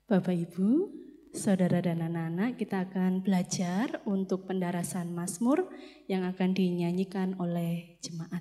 Bapak Ibu, saudara dan anak-anak, kita akan belajar untuk pendarasan Mazmur yang akan dinyanyikan oleh jemaat.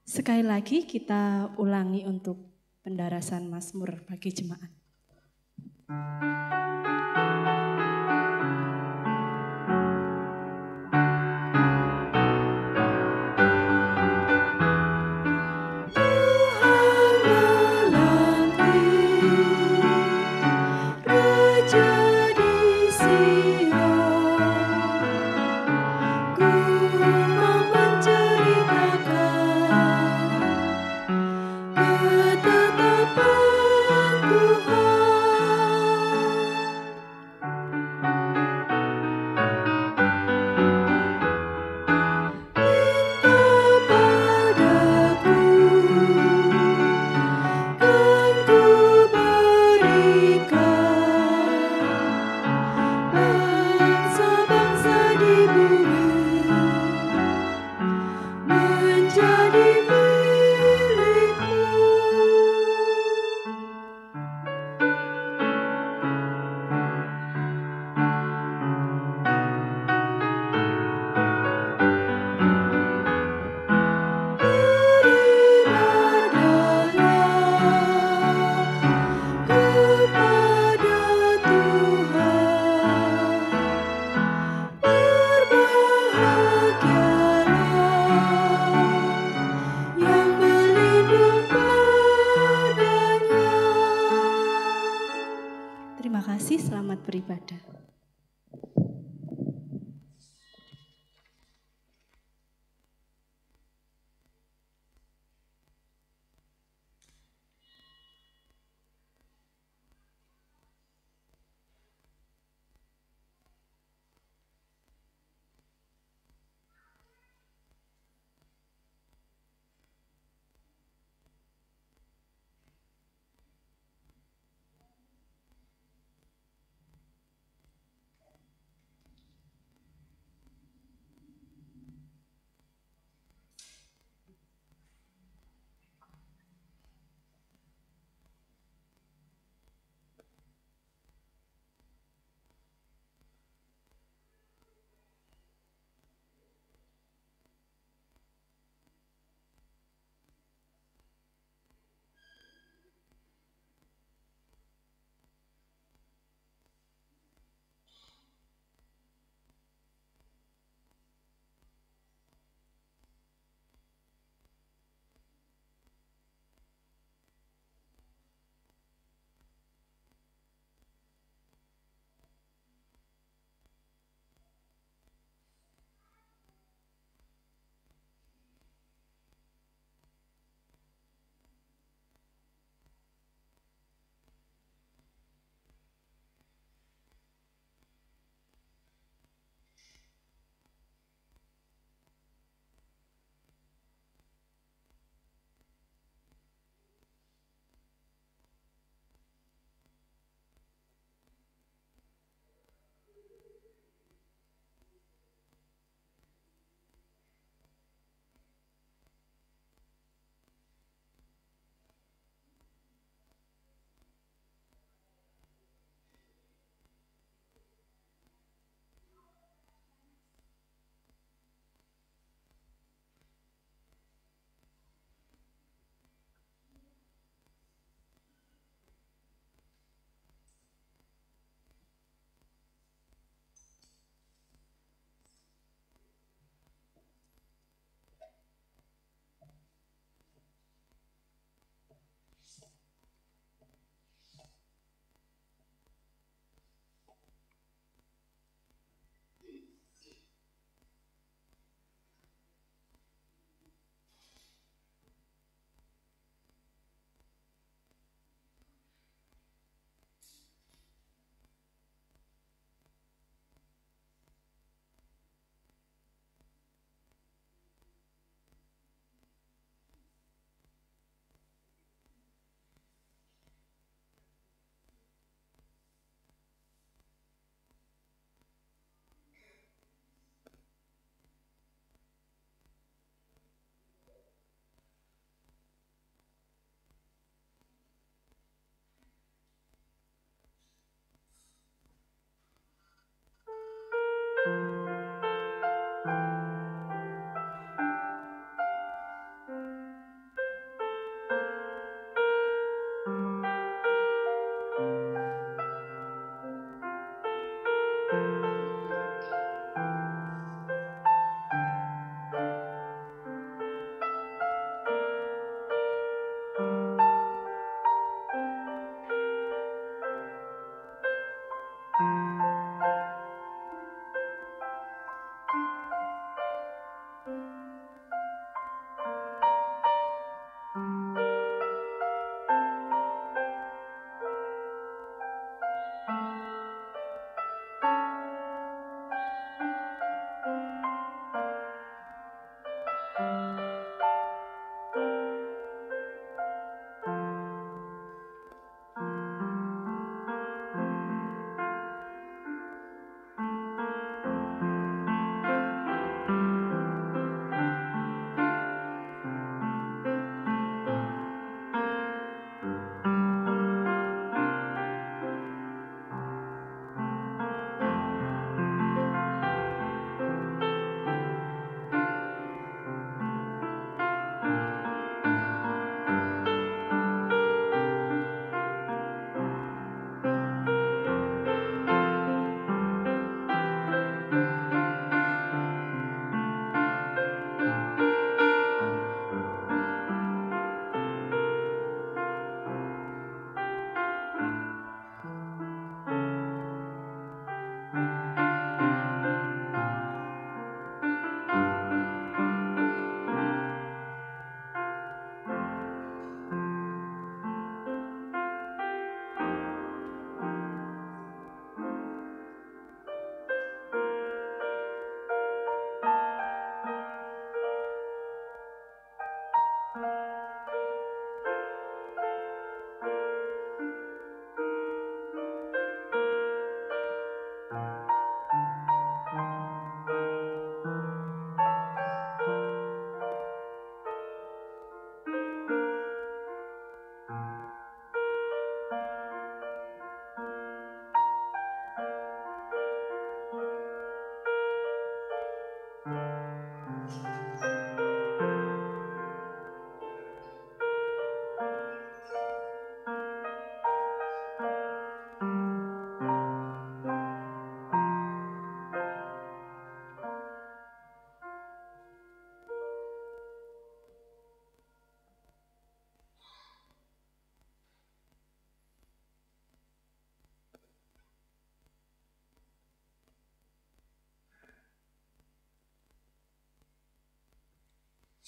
Sekali lagi kita ulangi untuk pendarasan Mazmur bagi jemaat. Terima kasih, selamat beribadah.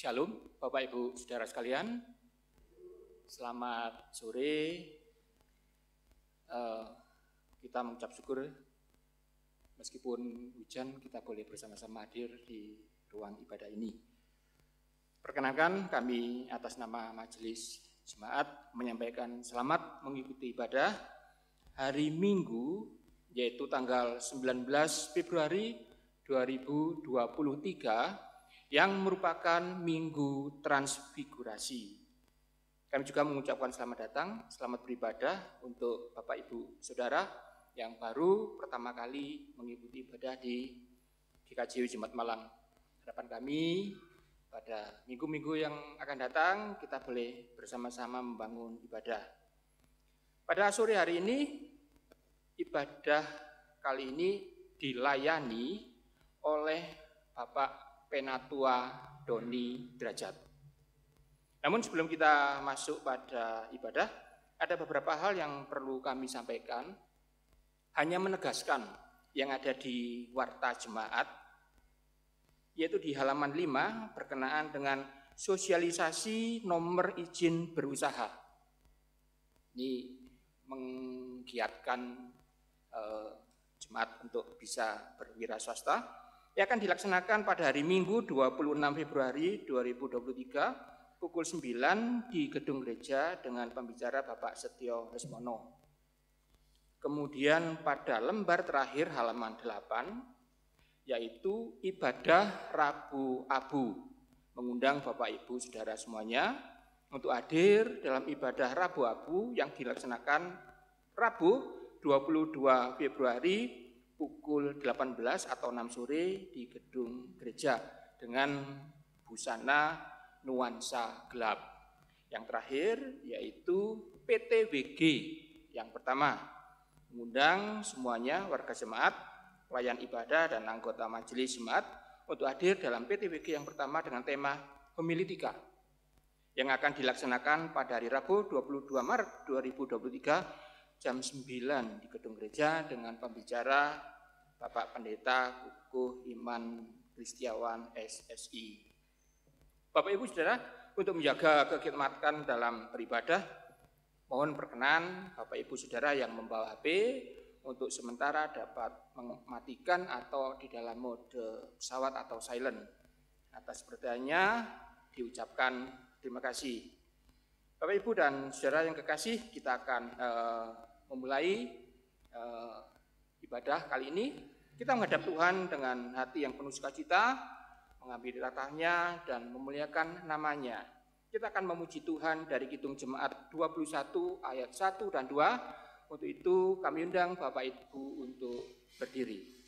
Shalom, Bapak Ibu Saudara sekalian. Selamat sore. Kita mengucap syukur meskipun hujan kita boleh bersama-sama hadir di ruang ibadah ini. Perkenankan kami atas nama Majelis Jemaat menyampaikan selamat mengikuti ibadah hari Minggu yaitu tanggal 19 Februari 2023 yang merupakan Minggu Transfigurasi. Kami juga mengucapkan selamat datang, selamat beribadah untuk Bapak Ibu Saudara yang baru pertama kali mengikuti ibadah di GKJ Jemaat Malang. Harapan kami pada minggu-minggu yang akan datang kita boleh bersama-sama membangun ibadah. Pada sore hari ini, ibadah kali ini dilayani oleh Bapak Penatua Doni Derajat. Namun sebelum kita masuk pada ibadah, ada beberapa hal yang perlu kami sampaikan. Hanya menegaskan yang ada di Warta Jemaat, yaitu di halaman 5 berkenaan dengan sosialisasi nomor izin berusaha. Ini menggiatkan jemaat untuk bisa berwira swasta. Yang akan dilaksanakan pada hari Minggu 26 Februari 2023 pukul 9 di gedung gereja dengan pembicara Bapak Setio Resmono. Kemudian pada lembar terakhir halaman 8 yaitu ibadah Rabu Abu, mengundang Bapak Ibu Saudara semuanya untuk hadir dalam ibadah Rabu Abu yang dilaksanakan Rabu 22 Februari pukul 18 atau 6 sore di gedung gereja dengan busana nuansa gelap. Yang terakhir yaitu PTWG yang pertama, mengundang semuanya warga jemaat, pelayan ibadah dan anggota majelis jemaat untuk hadir dalam PTWG yang pertama dengan tema Homiletika yang akan dilaksanakan pada hari Rabu 22 Maret 2023 jam 9 di gedung gereja dengan pembicara Bapak Pendeta Kukuh Iman Kristiawan SSI. Bapak Ibu Saudara, untuk menjaga kekhidmatan dalam beribadah, mohon perkenan Bapak Ibu Saudara yang membawa HP untuk sementara dapat mematikan atau di dalam mode pesawat atau silent. Atas perhatiannya diucapkan terima kasih. Bapak Ibu dan Saudara yang kekasih, kita akan memulai ibadah kali ini. Kita menghadap Tuhan dengan hati yang penuh sukacita, mengambil tatahnya dan memuliakan namanya. Kita akan memuji Tuhan dari Kidung Jemaat 21 ayat 1 dan 2. Untuk itu kami undang Bapak Ibu untuk berdiri.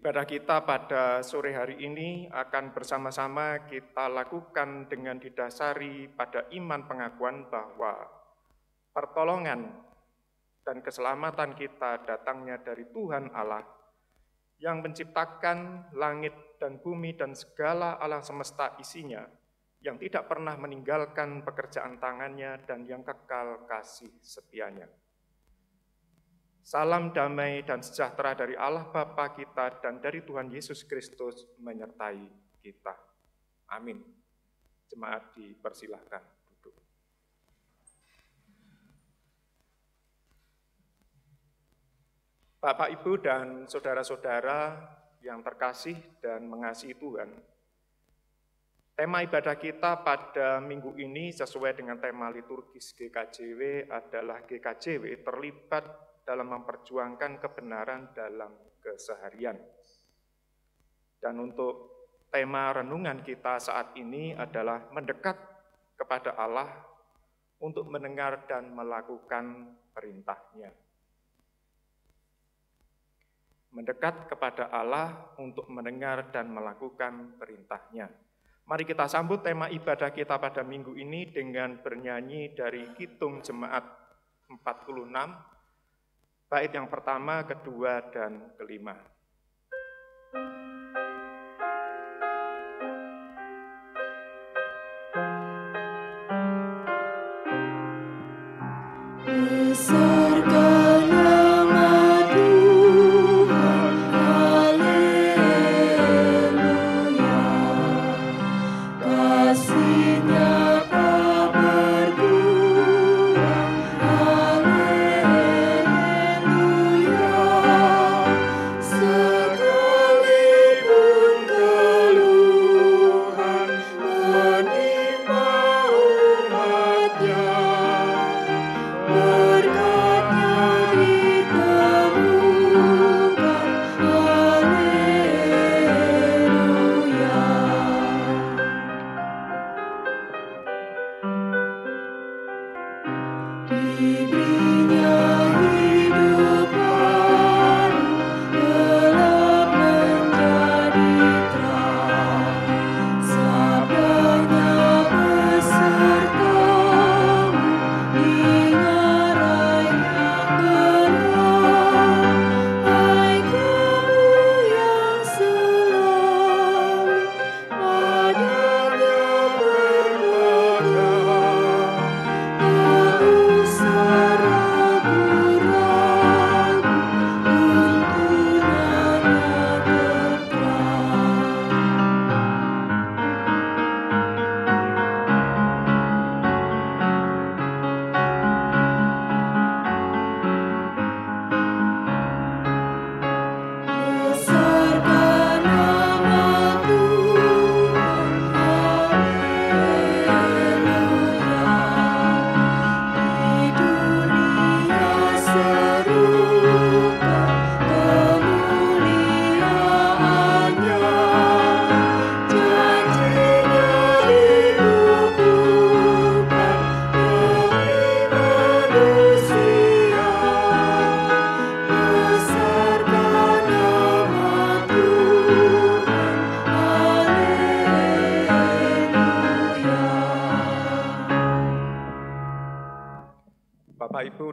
Ibadah kita pada sore hari ini akan bersama-sama kita lakukan dengan didasari pada iman pengakuan bahwa pertolongan dan keselamatan kita datangnya dari Tuhan Allah yang menciptakan langit dan bumi dan segala alam semesta isinya, yang tidak pernah meninggalkan pekerjaan tangannya dan yang kekal kasih setianya. Salam damai dan sejahtera dari Allah Bapa kita dan dari Tuhan Yesus Kristus menyertai kita. Amin. Jemaat dipersilahkan duduk. Bapak, Ibu, dan saudara-saudara yang terkasih dan mengasihi Tuhan, tema ibadah kita pada minggu ini sesuai dengan tema liturgis GKJW adalah GKJW terlibat dalam memperjuangkan kebenaran dalam keseharian. Dan untuk tema renungan kita saat ini adalah mendekat kepada Allah untuk mendengar dan melakukan perintah-Nya. Mendekat kepada Allah untuk mendengar dan melakukan perintah-Nya. Mari kita sambut tema ibadah kita pada minggu ini dengan bernyanyi dari Kidung Jemaat 46, bait yang pertama, kedua, dan kelima.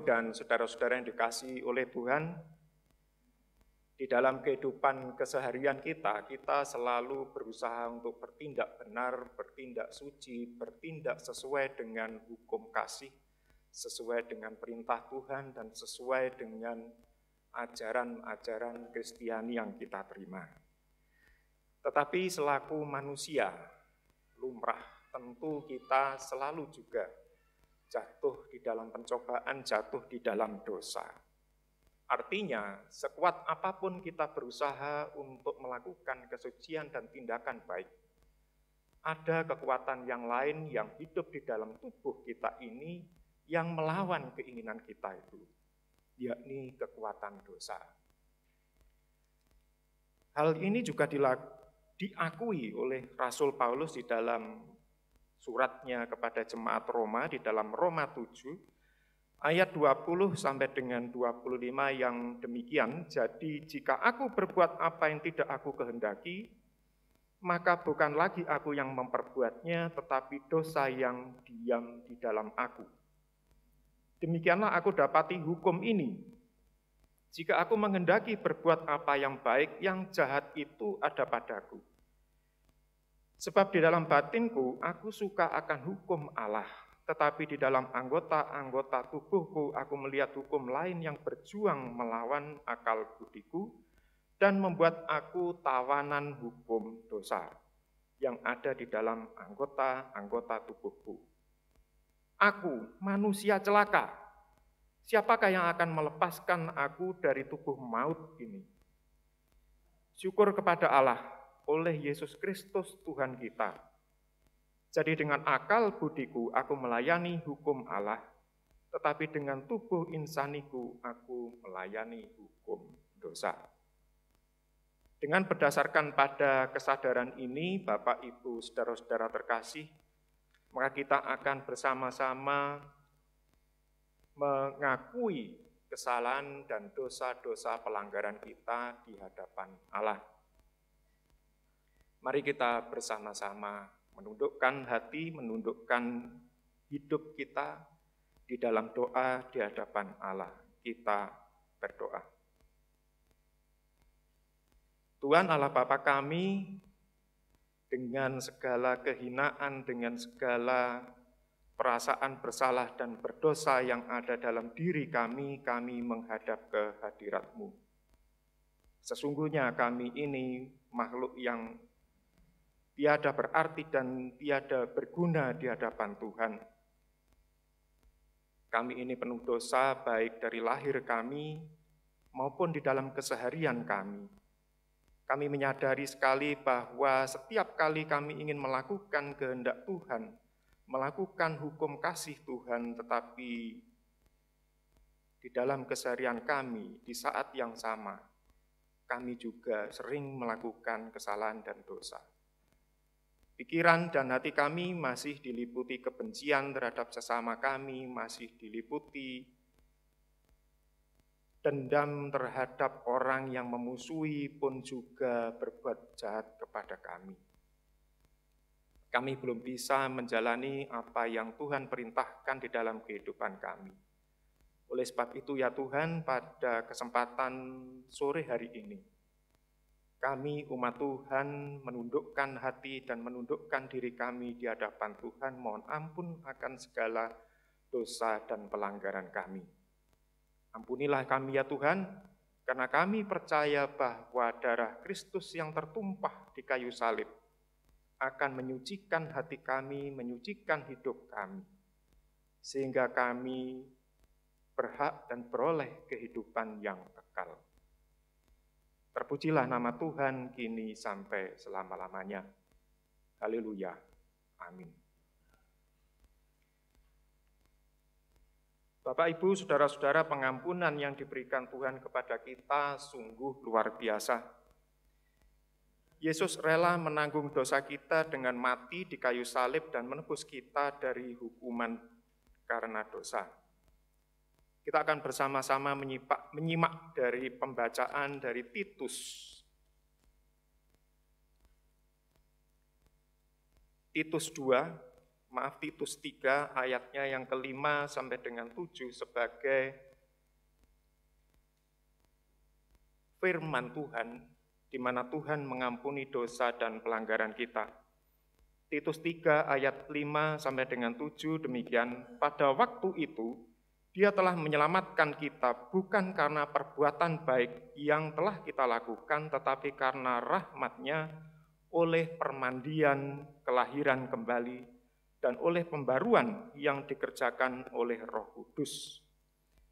Dan saudara-saudara yang dikasihi oleh Tuhan, di dalam kehidupan keseharian kita selalu berusaha untuk bertindak benar, bertindak suci, bertindak sesuai dengan hukum kasih, sesuai dengan perintah Tuhan, dan sesuai dengan ajaran-ajaran Kristiani yang kita terima. Tetapi selaku manusia, lumrah, tentu kita selalu juga jatuh di dalam pencobaan, jatuh di dalam dosa. Artinya, sekuat apapun kita berusaha untuk melakukan kesucian dan tindakan baik, ada kekuatan yang lain yang hidup di dalam tubuh kita ini yang melawan keinginan kita itu, yakni kekuatan dosa. Hal ini juga diakui oleh Rasul Paulus di dalam suratnya kepada jemaat Roma di dalam Roma 7 ayat 20 sampai dengan 25 yang demikian. Jadi jika aku berbuat apa yang tidak aku kehendaki, maka bukan lagi aku yang memperbuatnya, tetapi dosa yang diam di dalam aku. Demikianlah aku dapati hukum ini. Jika aku menghendaki berbuat apa yang baik, yang jahat itu ada padaku. Sebab di dalam batinku aku suka akan hukum Allah, tetapi di dalam anggota-anggota tubuhku aku melihat hukum lain yang berjuang melawan akal budiku dan membuat aku tawanan hukum dosa yang ada di dalam anggota-anggota tubuhku. Aku manusia celaka. Siapakah yang akan melepaskan aku dari tubuh maut ini? Syukur kepada Allah oleh Yesus Kristus Tuhan kita. Jadi dengan akal budiku aku melayani hukum Allah, tetapi dengan tubuh insaniku aku melayani hukum dosa. Dengan berdasarkan pada kesadaran ini, Bapak, Ibu, saudara-saudara terkasih, maka kita akan bersama-sama mengakui kesalahan dan dosa-dosa pelanggaran kita di hadapan Allah. Mari kita bersama-sama menundukkan hati, menundukkan hidup kita di dalam doa di hadapan Allah. Kita berdoa. Tuhan Allah Bapa kami, dengan segala kehinaan, dengan segala perasaan bersalah dan berdosa yang ada dalam diri kami menghadap ke hadirat-Mu. Sesungguhnya kami ini makhluk yang tiada berarti dan tiada berguna di hadapan Tuhan. Kami ini penuh dosa baik dari lahir kami maupun di dalam keseharian kami. Kami menyadari sekali bahwa setiap kali kami ingin melakukan kehendak Tuhan, melakukan hukum kasih Tuhan, tetapi di dalam keseharian kami, di saat yang sama, kami juga sering melakukan kesalahan dan dosa. Pikiran dan hati kami masih diliputi kebencian terhadap sesama kami, masih diliputi dendam terhadap orang yang memusuhi pun juga berbuat jahat kepada kami. Kami belum bisa menjalani apa yang Tuhan perintahkan di dalam kehidupan kami. Oleh sebab itu ya Tuhan, pada kesempatan sore hari ini, kami umat Tuhan menundukkan hati dan menundukkan diri kami di hadapan Tuhan, mohon ampun akan segala dosa dan pelanggaran kami. Ampunilah kami ya Tuhan, karena kami percaya bahwa darah Kristus yang tertumpah di kayu salib akan menyucikan hati kami, menyucikan hidup kami, sehingga kami berhak dan beroleh kehidupan yang kekal. Terpujilah nama Tuhan kini sampai selama-lamanya. Haleluya. Amin. Bapak, Ibu, saudara-saudara, pengampunan yang diberikan Tuhan kepada kita sungguh luar biasa. Yesus rela menanggung dosa kita dengan mati di kayu salib dan menebus kita dari hukuman karena dosa. Kita akan bersama-sama menyimak dari pembacaan dari Titus. Titus 3 ayatnya yang ke-5 sampai dengan 7 sebagai firman Tuhan, di mana Tuhan mengampuni dosa dan pelanggaran kita. Titus 3 ayat 5 sampai dengan 7 demikian, pada waktu itu Dia telah menyelamatkan kita bukan karena perbuatan baik yang telah kita lakukan, tetapi karena rahmat-Nya oleh permandian kelahiran kembali dan oleh pembaruan yang dikerjakan oleh Roh Kudus,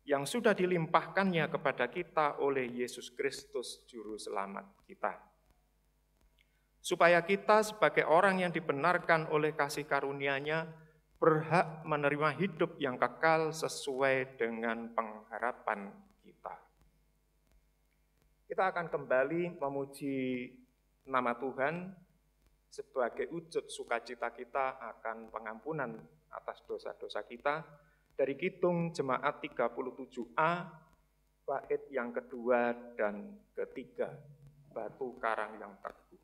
yang sudah dilimpahkannya kepada kita oleh Yesus Kristus, Juru Selamat kita. Supaya kita sebagai orang yang dibenarkan oleh kasih karunia-Nya, berhak menerima hidup yang kekal sesuai dengan pengharapan kita. Kita akan kembali memuji nama Tuhan sebagai wujud sukacita kita akan pengampunan atas dosa-dosa kita dari Kidung Jemaat 37A, bait yang kedua dan ketiga, Batu Karang yang Teguh.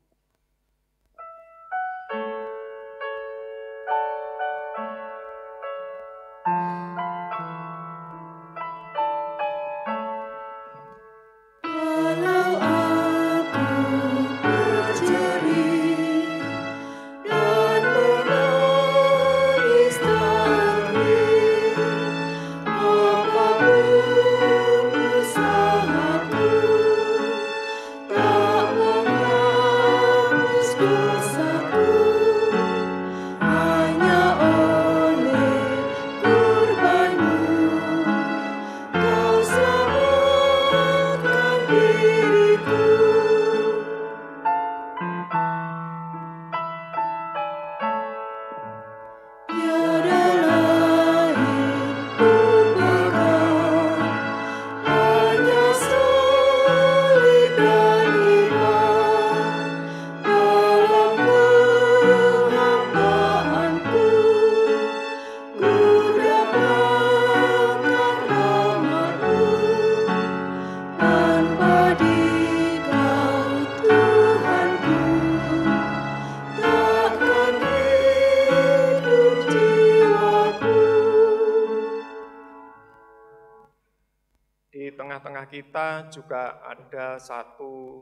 kita juga ada satu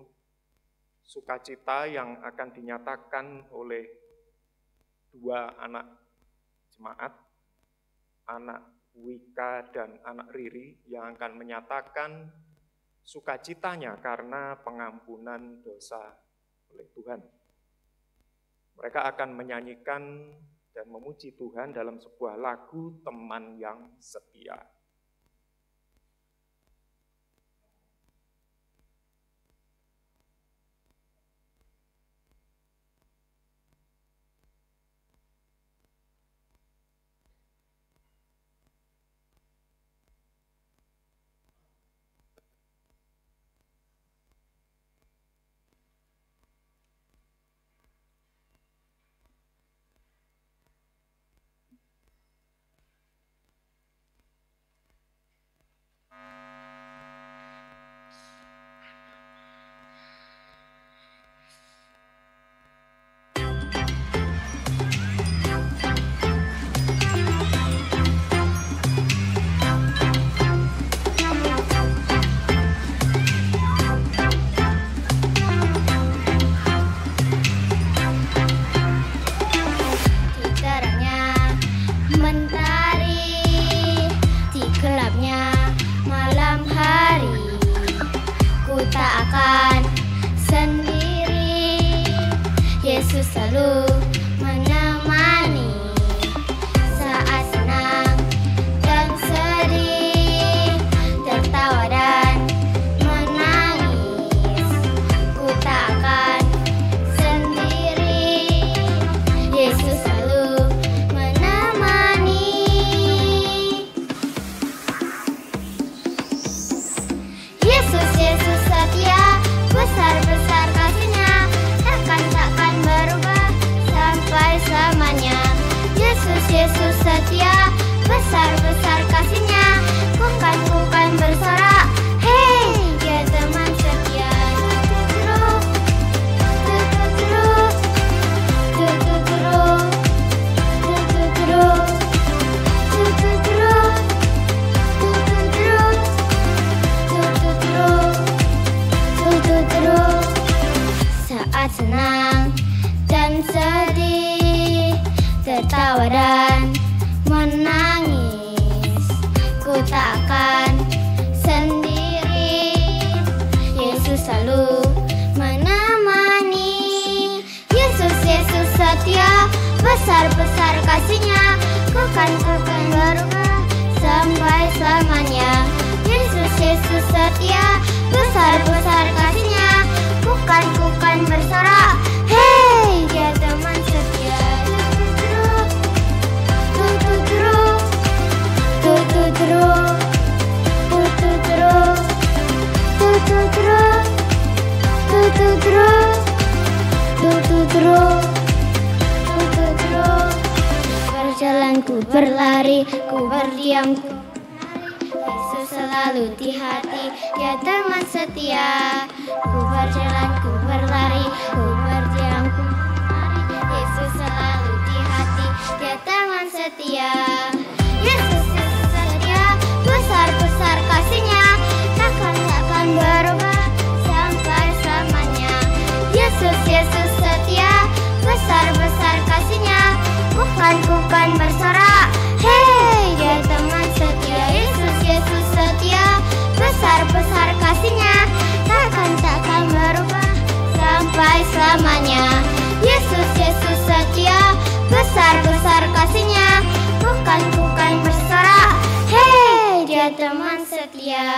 sukacita yang akan dinyatakan oleh dua anak jemaat, anak Wika dan anak Riri, yang akan menyatakan sukacitanya karena pengampunan dosa oleh Tuhan. Mereka akan menyanyikan dan memuji Tuhan dalam sebuah lagu Teman yang Setia. Besar-besar kasih-Nya, ku kan berubah sampai selamanya. Yesus, Yesus setia, besar-besar kasih-Nya, ku kan bersorak. Hei, Dia teman setia. Berjalanku berlari, ku berdiam, ku menari. Yesus selalu di hati, Dia teman setia. Ku berjalan, ku berlari, ku berdiam, ku menari. Yesus selalu di hati, Dia teman setia. Yesus, Yesus setia, besar-besar kasih-Nya, takkan berubah sampai selamanya. Yesus, Yesus setia, besar-besar kasih-Nya, ku kan bersorak. Hei, Dia teman setia. Yesus, Yesus setia, besar-besar kasih-Nya, takkan berubah sampai selamanya. Yesus, Yesus setia, besar-besar kasih-Nya, ku kan bersorak. Hei, Dia teman setia.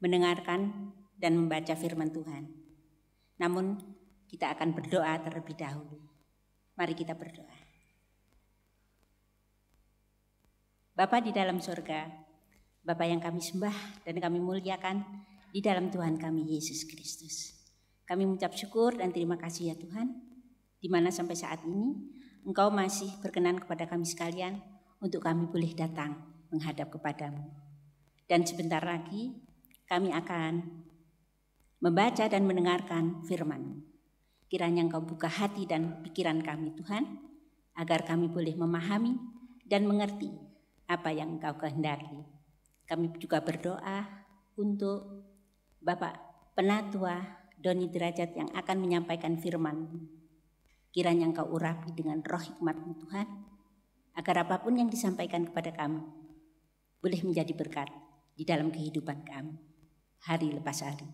Mendengarkan dan membaca firman Tuhan. Namun kita akan berdoa terlebih dahulu. Mari kita berdoa. Bapa di dalam surga, Bapa yang kami sembah dan kami muliakan di dalam Tuhan kami Yesus Kristus. Kami mengucap syukur dan terima kasih ya Tuhan, di mana sampai saat ini Engkau masih berkenan kepada kami sekalian untuk kami boleh datang menghadap kepadamu. Dan sebentar lagi kami akan membaca dan mendengarkan firman-Mu. Kiranya Engkau buka hati dan pikiran kami Tuhan, agar kami boleh memahami dan mengerti apa yang Engkau kehendaki. Kami juga berdoa untuk Bapak Penatua Doni Derajat yang akan menyampaikan firman-Mu. Kiranya Engkau urapi dengan roh hikmat-Mu Tuhan, agar apapun yang disampaikan kepada kami boleh menjadi berkat di dalam kehidupan kami hari lepas hari.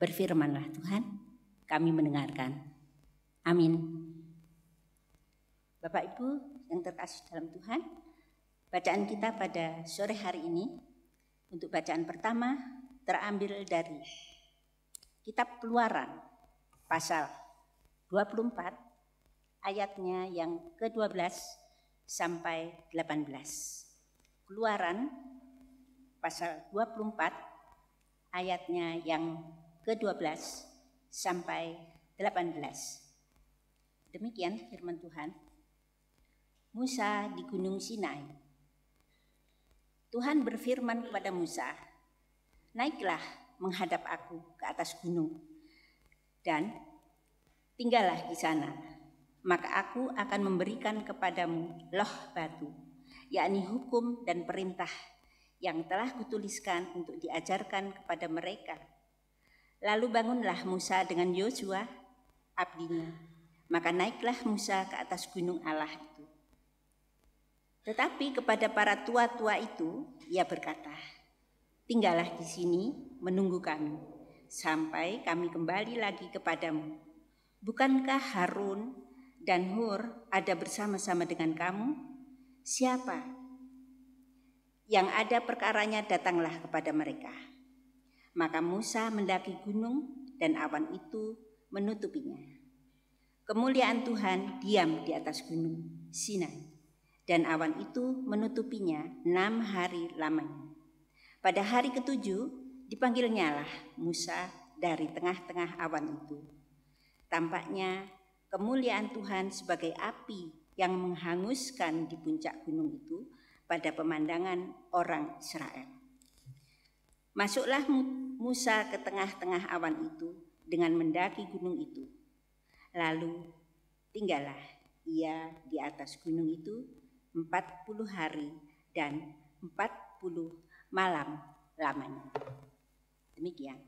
Berfirmanlah Tuhan, kami mendengarkan. Amin. Bapak Ibu yang terkasih dalam Tuhan, bacaan kita pada sore hari ini untuk bacaan pertama terambil dari Kitab Keluaran pasal 24 ayatnya yang ke-12 sampai 18. Keluaran pasal 24 ayatnya yang ke-12 sampai 18. Demikian firman Tuhan. Musa di Gunung Sinai. Tuhan berfirman kepada Musa, "Naiklah menghadap aku ke atas gunung dan tinggallah di sana. Maka aku akan memberikan kepadamu loh batu, yakni hukum dan perintah yang telah kutuliskan untuk diajarkan kepada mereka." Lalu bangunlah Musa dengan Yosua, abdinya. Maka naiklah Musa ke atas gunung Allah itu. Tetapi kepada para tua-tua itu ia berkata, "Tinggallah di sini menunggu kami, sampai kami kembali lagi kepadamu. Bukankah Harun dan Hur ada bersama-sama dengan kamu? Siapa yang ada perkaranya datanglah kepada mereka." Maka Musa mendaki gunung dan awan itu menutupinya. Kemuliaan Tuhan diam di atas gunung Sinai, dan awan itu menutupinya 6 hari lamanya. Pada hari ke-7 dipanggilnyalah Musa dari tengah-tengah awan itu. Tampaknya kemuliaan Tuhan sebagai api yang menghanguskan di puncak gunung itu pada pemandangan orang Israel. Masuklah Musa ke tengah-tengah awan itu dengan mendaki gunung itu. Lalu tinggallah ia di atas gunung itu 40 hari dan 40 malam lamanya. Demikian.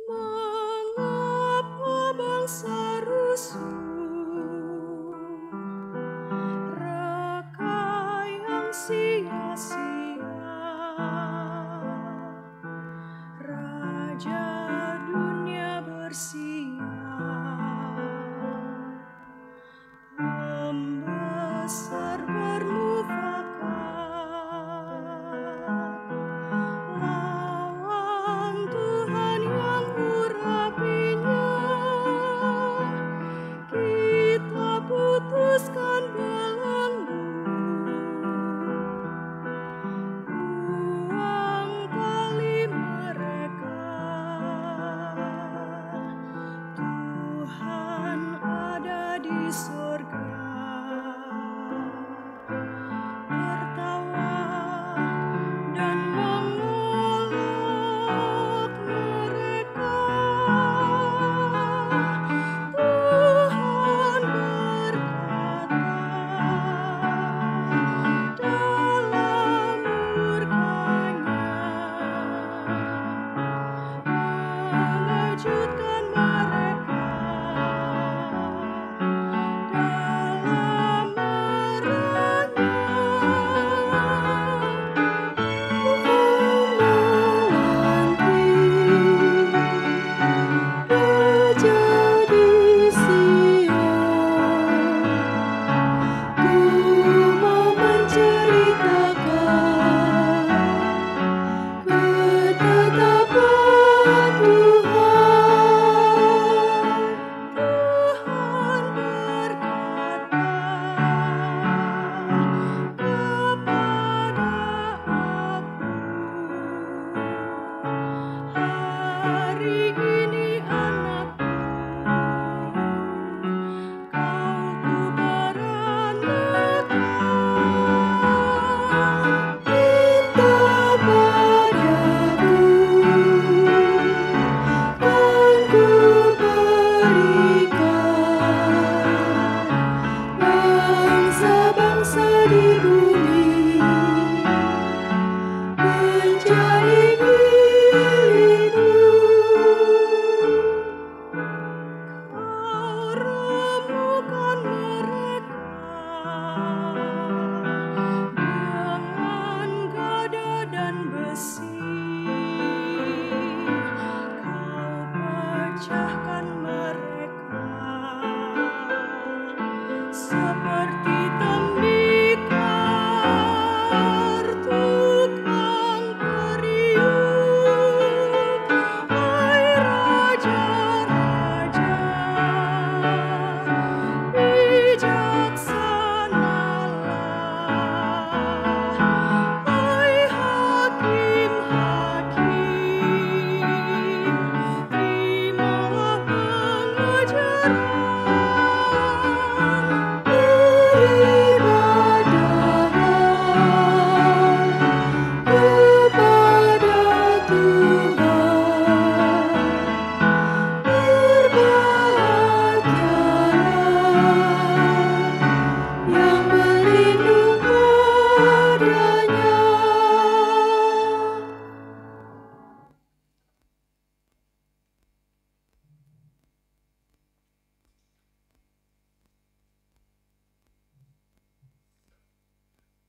Mengapa bangsa rusuh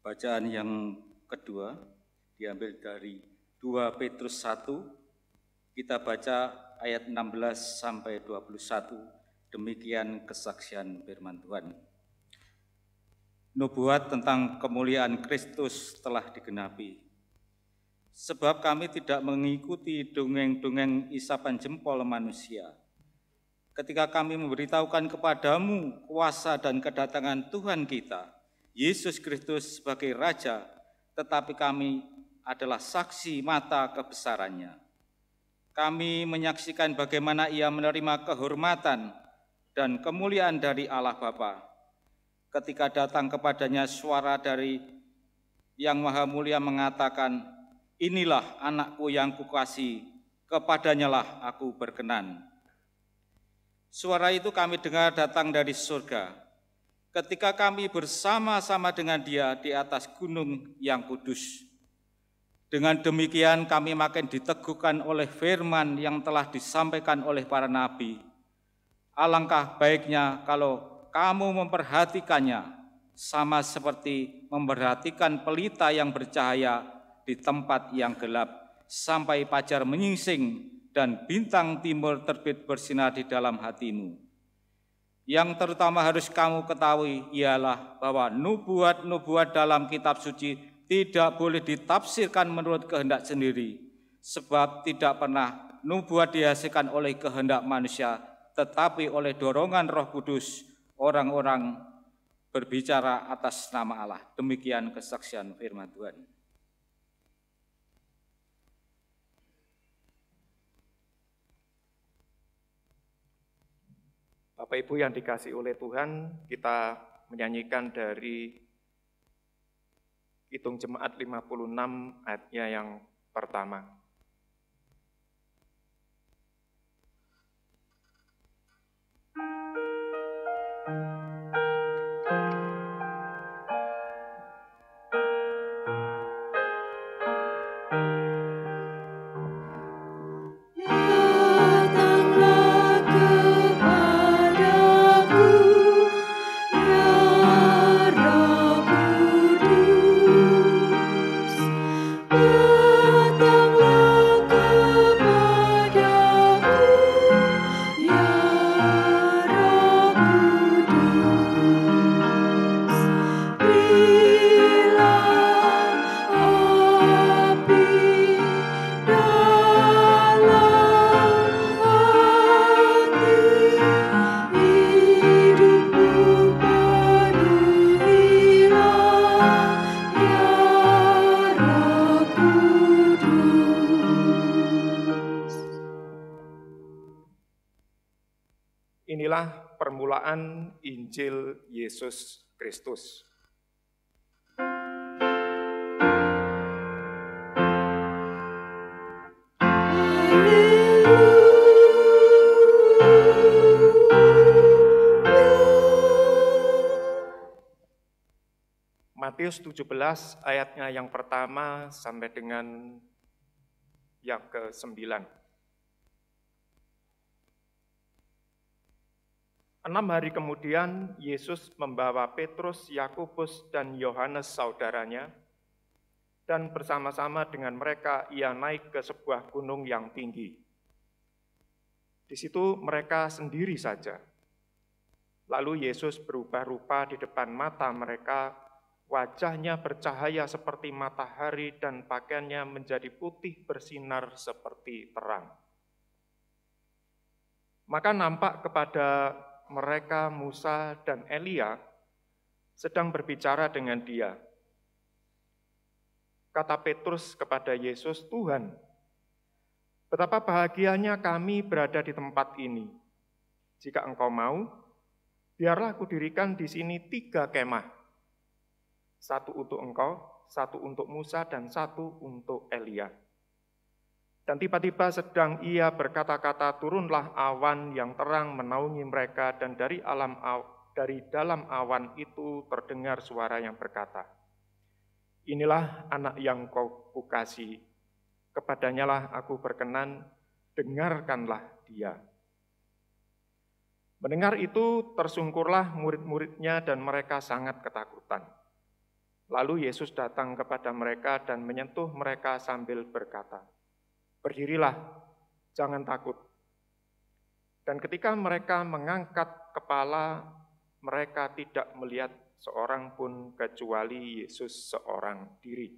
Bacaan yang kedua diambil dari 2 Petrus 1, kita baca ayat 16 sampai 21, demikian kesaksian firman Tuhan. Nubuat tentang kemuliaan Kristus telah digenapi. Sebab kami tidak mengikuti dongeng-dongeng isapan jempol manusia. Ketika kami memberitahukan kepadamu kuasa dan kedatangan Tuhan kita, Yesus Kristus sebagai Raja, tetapi kami adalah saksi mata kebesarannya. Kami menyaksikan bagaimana Ia menerima kehormatan dan kemuliaan dari Allah Bapa. Ketika datang kepadanya suara dari Yang Maha Mulia mengatakan, "Inilah anakku yang kukasihi, kepadanyalah aku berkenan." Suara itu kami dengar datang dari surga, ketika kami bersama-sama dengan Dia di atas gunung yang kudus. Dengan demikian kami makin diteguhkan oleh firman yang telah disampaikan oleh para nabi. Alangkah baiknya kalau kamu memperhatikannya sama seperti memperhatikan pelita yang bercahaya di tempat yang gelap sampai fajar menyingsing dan bintang timur terbit bersinar di dalam hatimu. Yang terutama harus kamu ketahui ialah bahwa nubuat-nubuat dalam kitab suci tidak boleh ditafsirkan menurut kehendak sendiri, sebab tidak pernah nubuat dihasilkan oleh kehendak manusia, tetapi oleh dorongan Roh Kudus orang-orang berbicara atas nama Allah. Demikian kesaksian firman Tuhan. Bapak Ibu yang dikasihi oleh Tuhan, kita menyanyikan dari Kidung Jemaat 56 ayatnya yang pertama. Inilah permulaan Injil Yesus Kristus. Matius 17 ayatnya yang pertama sampai dengan yang ke-9. 6 hari kemudian, Yesus membawa Petrus, Yakobus, dan Yohanes saudaranya, dan bersama-sama dengan mereka ia naik ke sebuah gunung yang tinggi. Di situ mereka sendiri saja. Lalu Yesus berubah rupa di depan mata mereka, wajahnya bercahaya seperti matahari dan pakaiannya menjadi putih bersinar seperti terang. Maka nampak kepada mereka Musa dan Elia sedang berbicara dengan dia. Kata Petrus kepada Yesus, "Tuhan, betapa bahagianya kami berada di tempat ini. Jika Engkau mau, biarlah aku dirikan di sini 3 kemah. 1 untuk Engkau, 1 untuk Musa, dan 1 untuk Elia." Dan tiba-tiba sedang ia berkata-kata, turunlah awan yang terang menaungi mereka, dan dari dalam awan itu terdengar suara yang berkata, "Inilah anak yang kukasihi, kepadanyalah aku berkenan, dengarkanlah dia." Mendengar itu tersungkurlah murid-muridnya dan mereka sangat ketakutan. Lalu Yesus datang kepada mereka dan menyentuh mereka sambil berkata, "Berdirilah, jangan takut." Dan ketika mereka mengangkat kepala, mereka tidak melihat seorang pun kecuali Yesus seorang diri.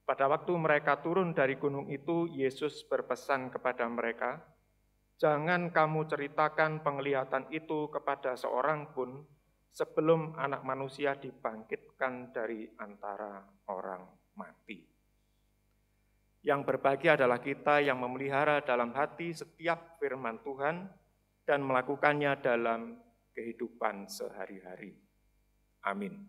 Pada waktu mereka turun dari gunung itu, Yesus berpesan kepada mereka, "Jangan kamu ceritakan penglihatan itu kepada seorang pun sebelum Anak Manusia dibangkitkan dari antara orang mati." Yang berbahagia adalah kita yang memelihara dalam hati setiap firman Tuhan dan melakukannya dalam kehidupan sehari-hari. Amin.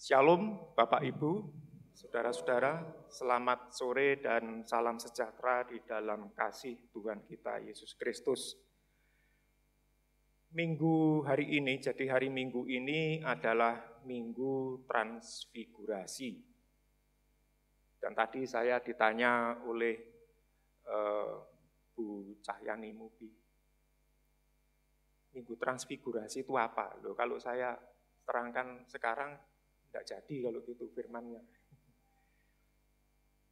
Shalom Bapak Ibu, saudara-saudara, selamat sore dan salam sejahtera di dalam kasih Tuhan kita Yesus Kristus. Minggu hari ini, jadi hari Minggu ini adalah Minggu Transfigurasi. Dan tadi saya ditanya oleh Bu Cahyani Mubi, Minggu Transfigurasi itu apa? Loh, kalau saya terangkan sekarang, tidak jadi kalau gitu firmannya.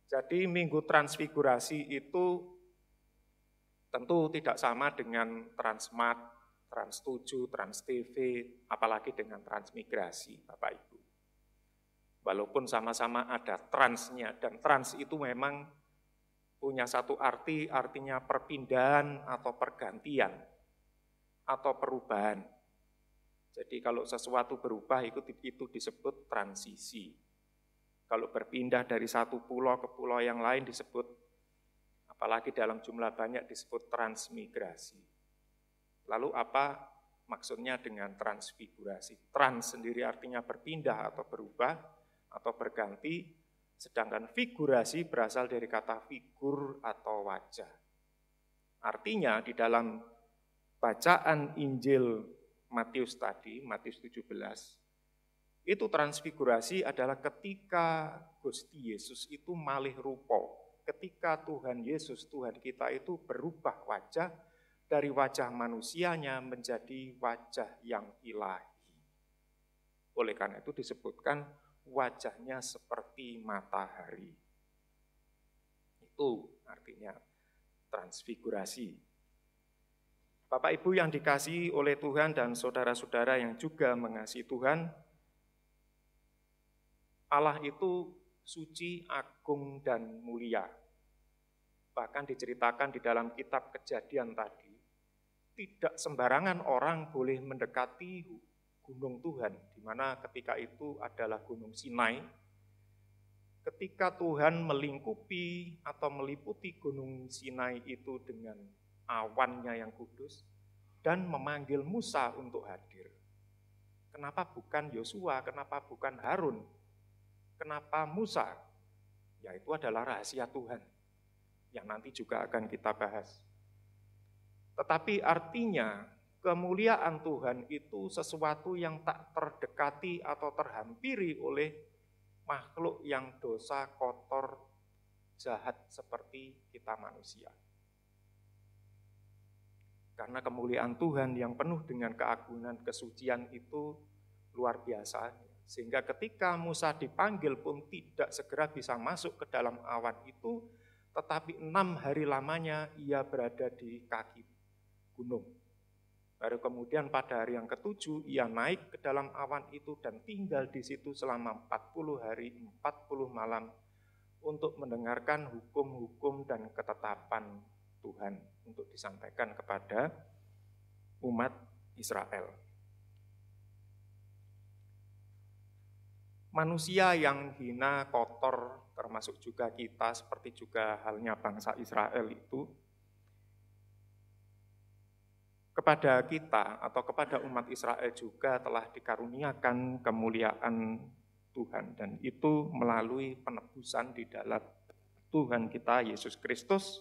Jadi Minggu Transfigurasi itu tentu tidak sama dengan Transmart, Trans7, Trans TV, apalagi dengan Transmigrasi, Bapak Ibu. Walaupun sama-sama ada transnya, dan trans itu memang punya satu arti, artinya perpindahan atau pergantian, atau perubahan. Jadi kalau sesuatu berubah itu disebut transisi. Kalau berpindah dari satu pulau ke pulau yang lain disebut, apalagi dalam jumlah banyak disebut transmigrasi. Lalu apa maksudnya dengan transfigurasi? Trans sendiri artinya berpindah atau berubah atau berganti, sedangkan figurasi berasal dari kata figur atau wajah. Artinya di dalam bacaan Injil Matius tadi, Matius 17, itu transfigurasi adalah ketika Gusti Yesus itu malih rupa, ketika Tuhan Yesus, Tuhan kita itu berubah wajah dari wajah manusianya menjadi wajah yang ilahi. Oleh karena itu disebutkan wajahnya seperti matahari. Itu artinya transfigurasi. Bapak Ibu yang dikasihi oleh Tuhan dan saudara-saudara yang juga mengasihi Tuhan, Allah itu suci, agung, dan mulia. Bahkan diceritakan di dalam kitab Kejadian tadi, tidak sembarangan orang boleh mendekati gunung Tuhan, di mana ketika itu adalah Gunung Sinai. Ketika Tuhan melingkupi atau meliputi Gunung Sinai itu dengan awannya yang kudus, dan memanggil Musa untuk hadir. Kenapa bukan Yosua? Kenapa bukan Harun? Kenapa Musa? Ya itu adalah rahasia Tuhan, yang nanti juga akan kita bahas. Tetapi artinya, kemuliaan Tuhan itu sesuatu yang tak terdekati atau terhampiri oleh makhluk yang dosa, kotor, jahat seperti kita manusia. Karena kemuliaan Tuhan yang penuh dengan keagungan, kesucian itu luar biasa. Sehingga ketika Musa dipanggil pun tidak segera bisa masuk ke dalam awan itu, tetapi 6 hari lamanya ia berada di kaki gunung. Baru kemudian pada hari yang ke-7 ia naik ke dalam awan itu dan tinggal di situ selama 40 hari, 40 malam untuk mendengarkan hukum-hukum dan ketetapan Tuhan untuk disampaikan kepada umat Israel. Manusia yang hina, kotor, termasuk juga kita, seperti juga halnya bangsa Israel itu, kepada kita atau kepada umat Israel juga telah dikaruniakan kemuliaan Tuhan, dan itu melalui penebusan di dalam Tuhan kita Yesus Kristus,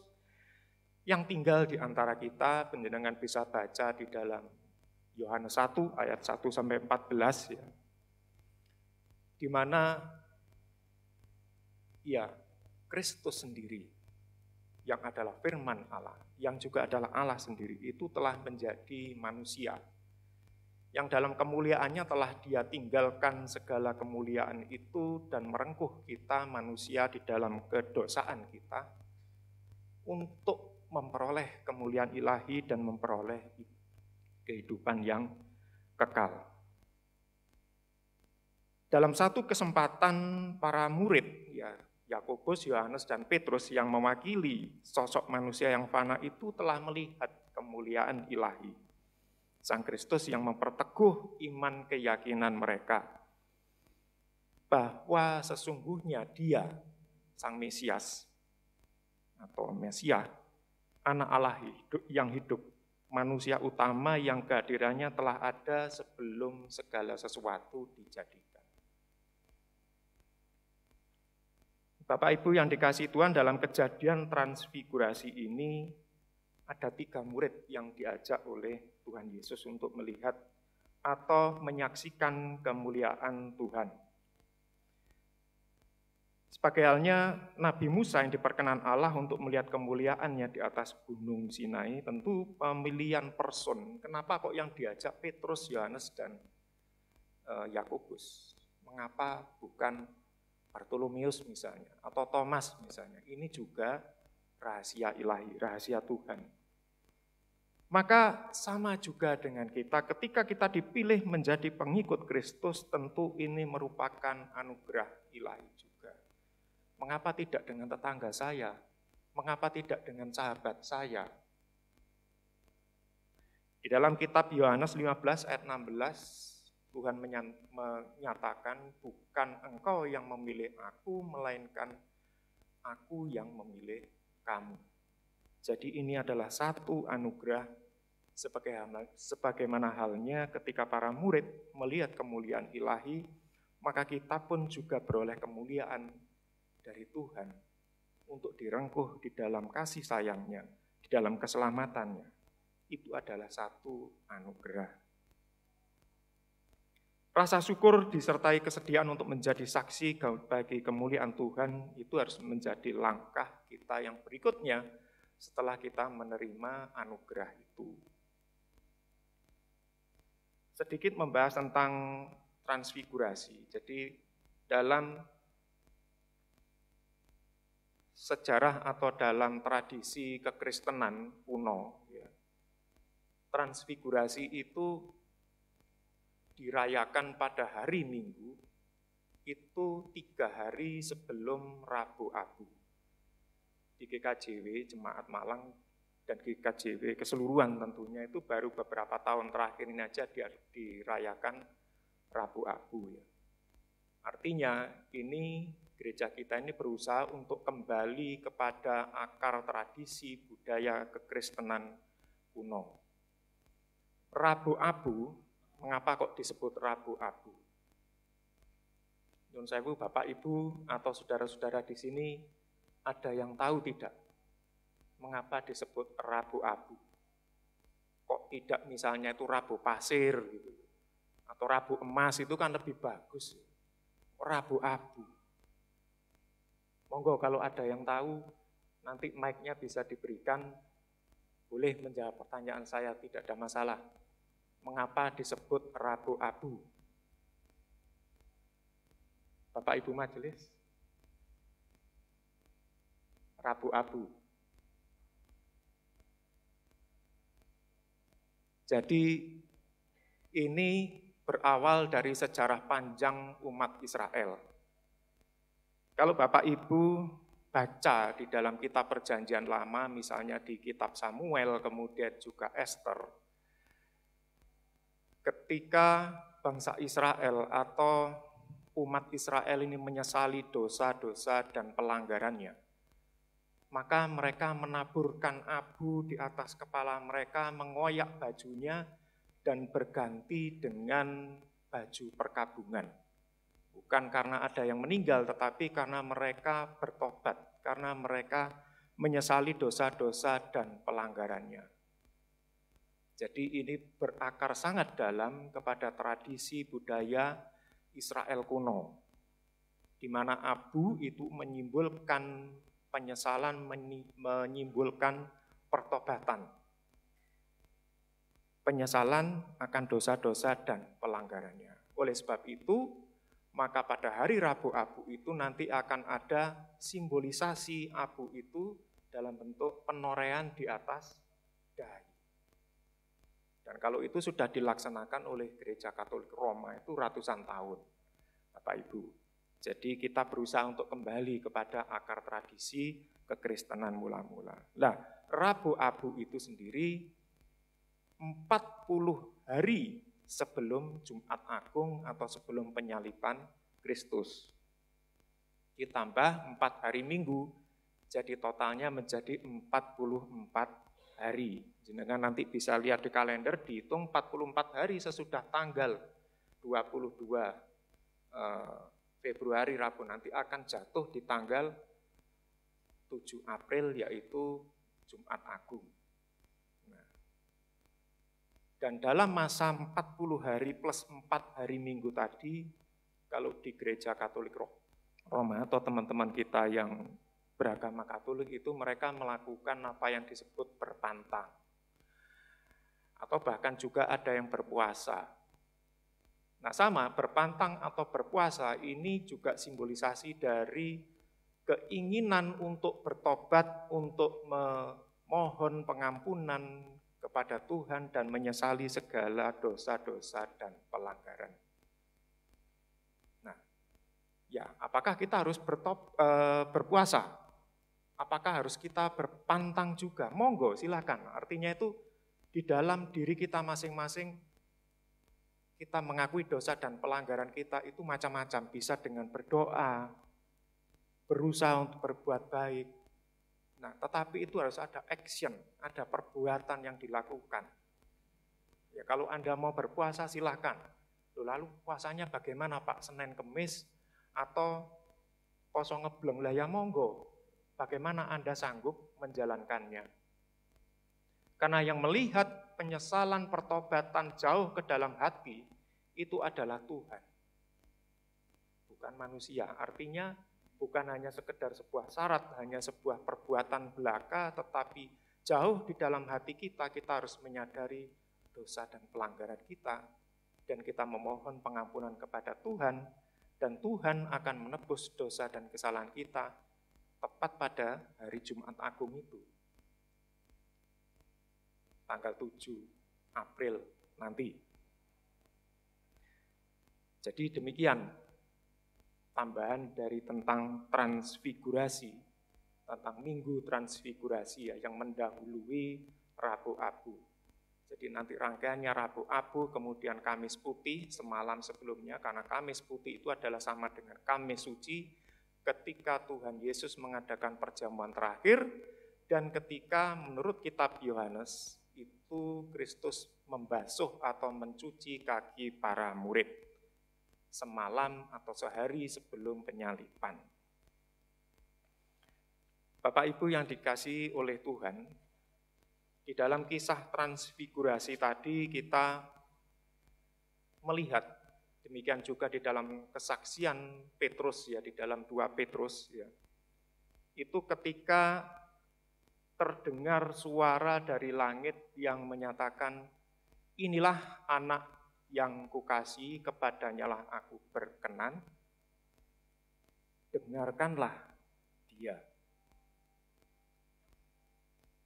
yang tinggal di antara kita, panjenengan bisa baca di dalam Yohanes 1 ayat 1 sampai 14 ya. Di mana ya Kristus sendiri yang adalah firman Allah, yang juga adalah Allah sendiri, itu telah menjadi manusia. Yang dalam kemuliaannya telah Dia tinggalkan segala kemuliaan itu dan merengkuh kita manusia di dalam kedosaan kita untuk memperoleh kemuliaan ilahi dan memperoleh kehidupan yang kekal. Dalam satu kesempatan para murid, ya Yakobus, Yohanes, dan Petrus yang mewakili sosok manusia yang fana itu telah melihat kemuliaan ilahi. Sang Kristus yang memperteguh iman keyakinan mereka bahwa sesungguhnya Dia, Sang Mesias atau Mesias, Anak Allah yang hidup, manusia utama yang kehadirannya telah ada sebelum segala sesuatu dijadikan. Bapak Ibu yang dikasihi Tuhan, dalam kejadian transfigurasi ini ada 3 murid yang diajak oleh Tuhan Yesus untuk melihat atau menyaksikan kemuliaan Tuhan. Sebagai halnya Nabi Musa yang diperkenan Allah untuk melihat kemuliaannya di atas gunung Sinai, tentu pemilihan person. Kenapa kok yang diajak Petrus, Yohanes, dan Yakobus? Mengapa bukan Bartolomeus misalnya, atau Thomas misalnya? Ini juga rahasia ilahi, rahasia Tuhan. Maka sama juga dengan kita, ketika kita dipilih menjadi pengikut Kristus, tentu ini merupakan anugerah ilahi juga. Mengapa tidak dengan tetangga saya? Mengapa tidak dengan sahabat saya? Di dalam kitab Yohanes 15 ayat 16, Tuhan menyatakan, bukan engkau yang memilih aku, melainkan aku yang memilih kamu. Jadi ini adalah satu anugerah, sebagaimana halnya ketika para murid melihat kemuliaan ilahi, maka kita pun juga beroleh kemuliaan dari Tuhan untuk direngkuh di dalam kasih sayangnya, di dalam keselamatannya. Itu adalah satu anugerah. Rasa syukur disertai kesediaan untuk menjadi saksi bagi kemuliaan Tuhan itu harus menjadi langkah kita yang berikutnya setelah kita menerima anugerah itu. Sedikit membahas tentang transfigurasi. Jadi dalam sejarah atau dalam tradisi kekristenan kuno, ya, transfigurasi itu dirayakan pada hari Minggu, itu 3 hari sebelum Rabu Abu. Di GKJW, Jemaat Malang, dan GKJW keseluruhan tentunya itu baru beberapa tahun terakhir ini aja dirayakan Rabu Abu. Ya. Artinya ini gereja kita ini berusaha untuk kembali kepada akar tradisi budaya kekristenan kuno. Rabu Abu, mengapa kok disebut Rabu Abu? Nyun sewu Bapak Ibu atau saudara-saudara di sini ada yang tahu tidak? Mengapa disebut Rabu Abu? Kok tidak misalnya itu Rabu Pasir gitu? Atau Rabu Emas, itu kan lebih bagus. Rabu Abu. Monggo kalau ada yang tahu, nanti mic-nya bisa diberikan, boleh menjawab pertanyaan saya, tidak ada masalah. Mengapa disebut Rabu Abu? Bapak Ibu majelis? Rabu Abu. Jadi ini berawal dari sejarah panjang umat Israel. Kalau Bapak Ibu baca di dalam kitab Perjanjian Lama, misalnya di kitab Samuel, kemudian juga Esther, ketika bangsa Israel atau umat Israel ini menyesali dosa-dosa dan pelanggarannya, maka mereka menaburkan abu di atas kepala mereka, mengoyak bajunya, dan berganti dengan baju perkabungan. Bukan karena ada yang meninggal, tetapi karena mereka bertobat, karena mereka menyesali dosa-dosa dan pelanggarannya. Jadi ini berakar sangat dalam kepada tradisi budaya Israel kuno, di mana abu itu menyimbolkan penyesalan, menyimbolkan pertobatan. Penyesalan akan dosa-dosa dan pelanggarannya. Oleh sebab itu, maka pada hari Rabu Abu itu nanti akan ada simbolisasi abu itu dalam bentuk penorean di atas dahi. Dan kalau itu sudah dilaksanakan oleh Gereja Katolik Roma itu ratusan tahun, Bapak Ibu. Jadi kita berusaha untuk kembali kepada akar tradisi kekristenan mula-mula. Nah, Rabu Abu itu sendiri 40 hari sebelum Jumat Agung atau sebelum penyaliban Kristus. Ditambah 4 hari Minggu, jadi totalnya menjadi 44 hari. Jenengan nanti bisa lihat di kalender, dihitung 44 hari sesudah tanggal 22 Februari Rabu nanti akan jatuh di tanggal 7 April yaitu Jumat Agung. Nah, dan dalam masa 40 hari plus 4 hari Minggu tadi, kalau di Gereja Katolik Roma atau teman-teman kita yang beragama Katolik itu mereka melakukan apa yang disebut berpantang. Atau bahkan juga ada yang berpuasa. Nah sama, berpantang atau berpuasa ini juga simbolisasi dari keinginan untuk bertobat, untuk memohon pengampunan kepada Tuhan dan menyesali segala dosa-dosa dan pelanggaran. Nah, ya apakah kita harus berpuasa? Apakah harus kita berpantang juga? Monggo, silakan. Artinya itu di dalam diri kita masing-masing, kita mengakui dosa dan pelanggaran kita itu macam-macam. Bisa dengan berdoa, berusaha untuk berbuat baik. Nah, tetapi itu harus ada action, ada perbuatan yang dilakukan. Ya, kalau Anda mau berpuasa silakan. Lalu puasanya bagaimana Pak? Senin Kemis atau poso ngebleng lah ya monggo. Bagaimana Anda sanggup menjalankannya? Karena yang melihat penyesalan pertobatan jauh ke dalam hati itu adalah Tuhan. Bukan manusia. Artinya bukan hanya sekedar sebuah syarat, hanya sebuah perbuatan belaka, tetapi jauh di dalam hati kita harus menyadari dosa dan pelanggaran kita, dan kita memohon pengampunan kepada Tuhan, dan Tuhan akan menebus dosa dan kesalahan kita tepat pada hari Jumat Agung itu. Tanggal 7 April nanti. Jadi demikian tambahan dari tentang transfigurasi, tentang Minggu Transfigurasi ya, yang mendahului Rabu Abu. Jadi nanti rangkaiannya Rabu Abu, kemudian Kamis Putih semalam sebelumnya, karena Kamis Putih itu adalah sama dengan Kamis Suci, ketika Tuhan Yesus mengadakan perjamuan terakhir, dan ketika menurut kitab Yohanes, itu Kristus membasuh atau mencuci kaki para murid semalam atau sehari sebelum penyaliban. Bapak Ibu yang dikasihi oleh Tuhan, di dalam kisah transfigurasi tadi kita melihat, demikian juga di dalam kesaksian Petrus ya, di dalam 2 Petrus ya, itu ketika terdengar suara dari langit yang menyatakan, inilah anak yang kukasihi, kepadanyalah aku berkenan, dengarkanlah dia.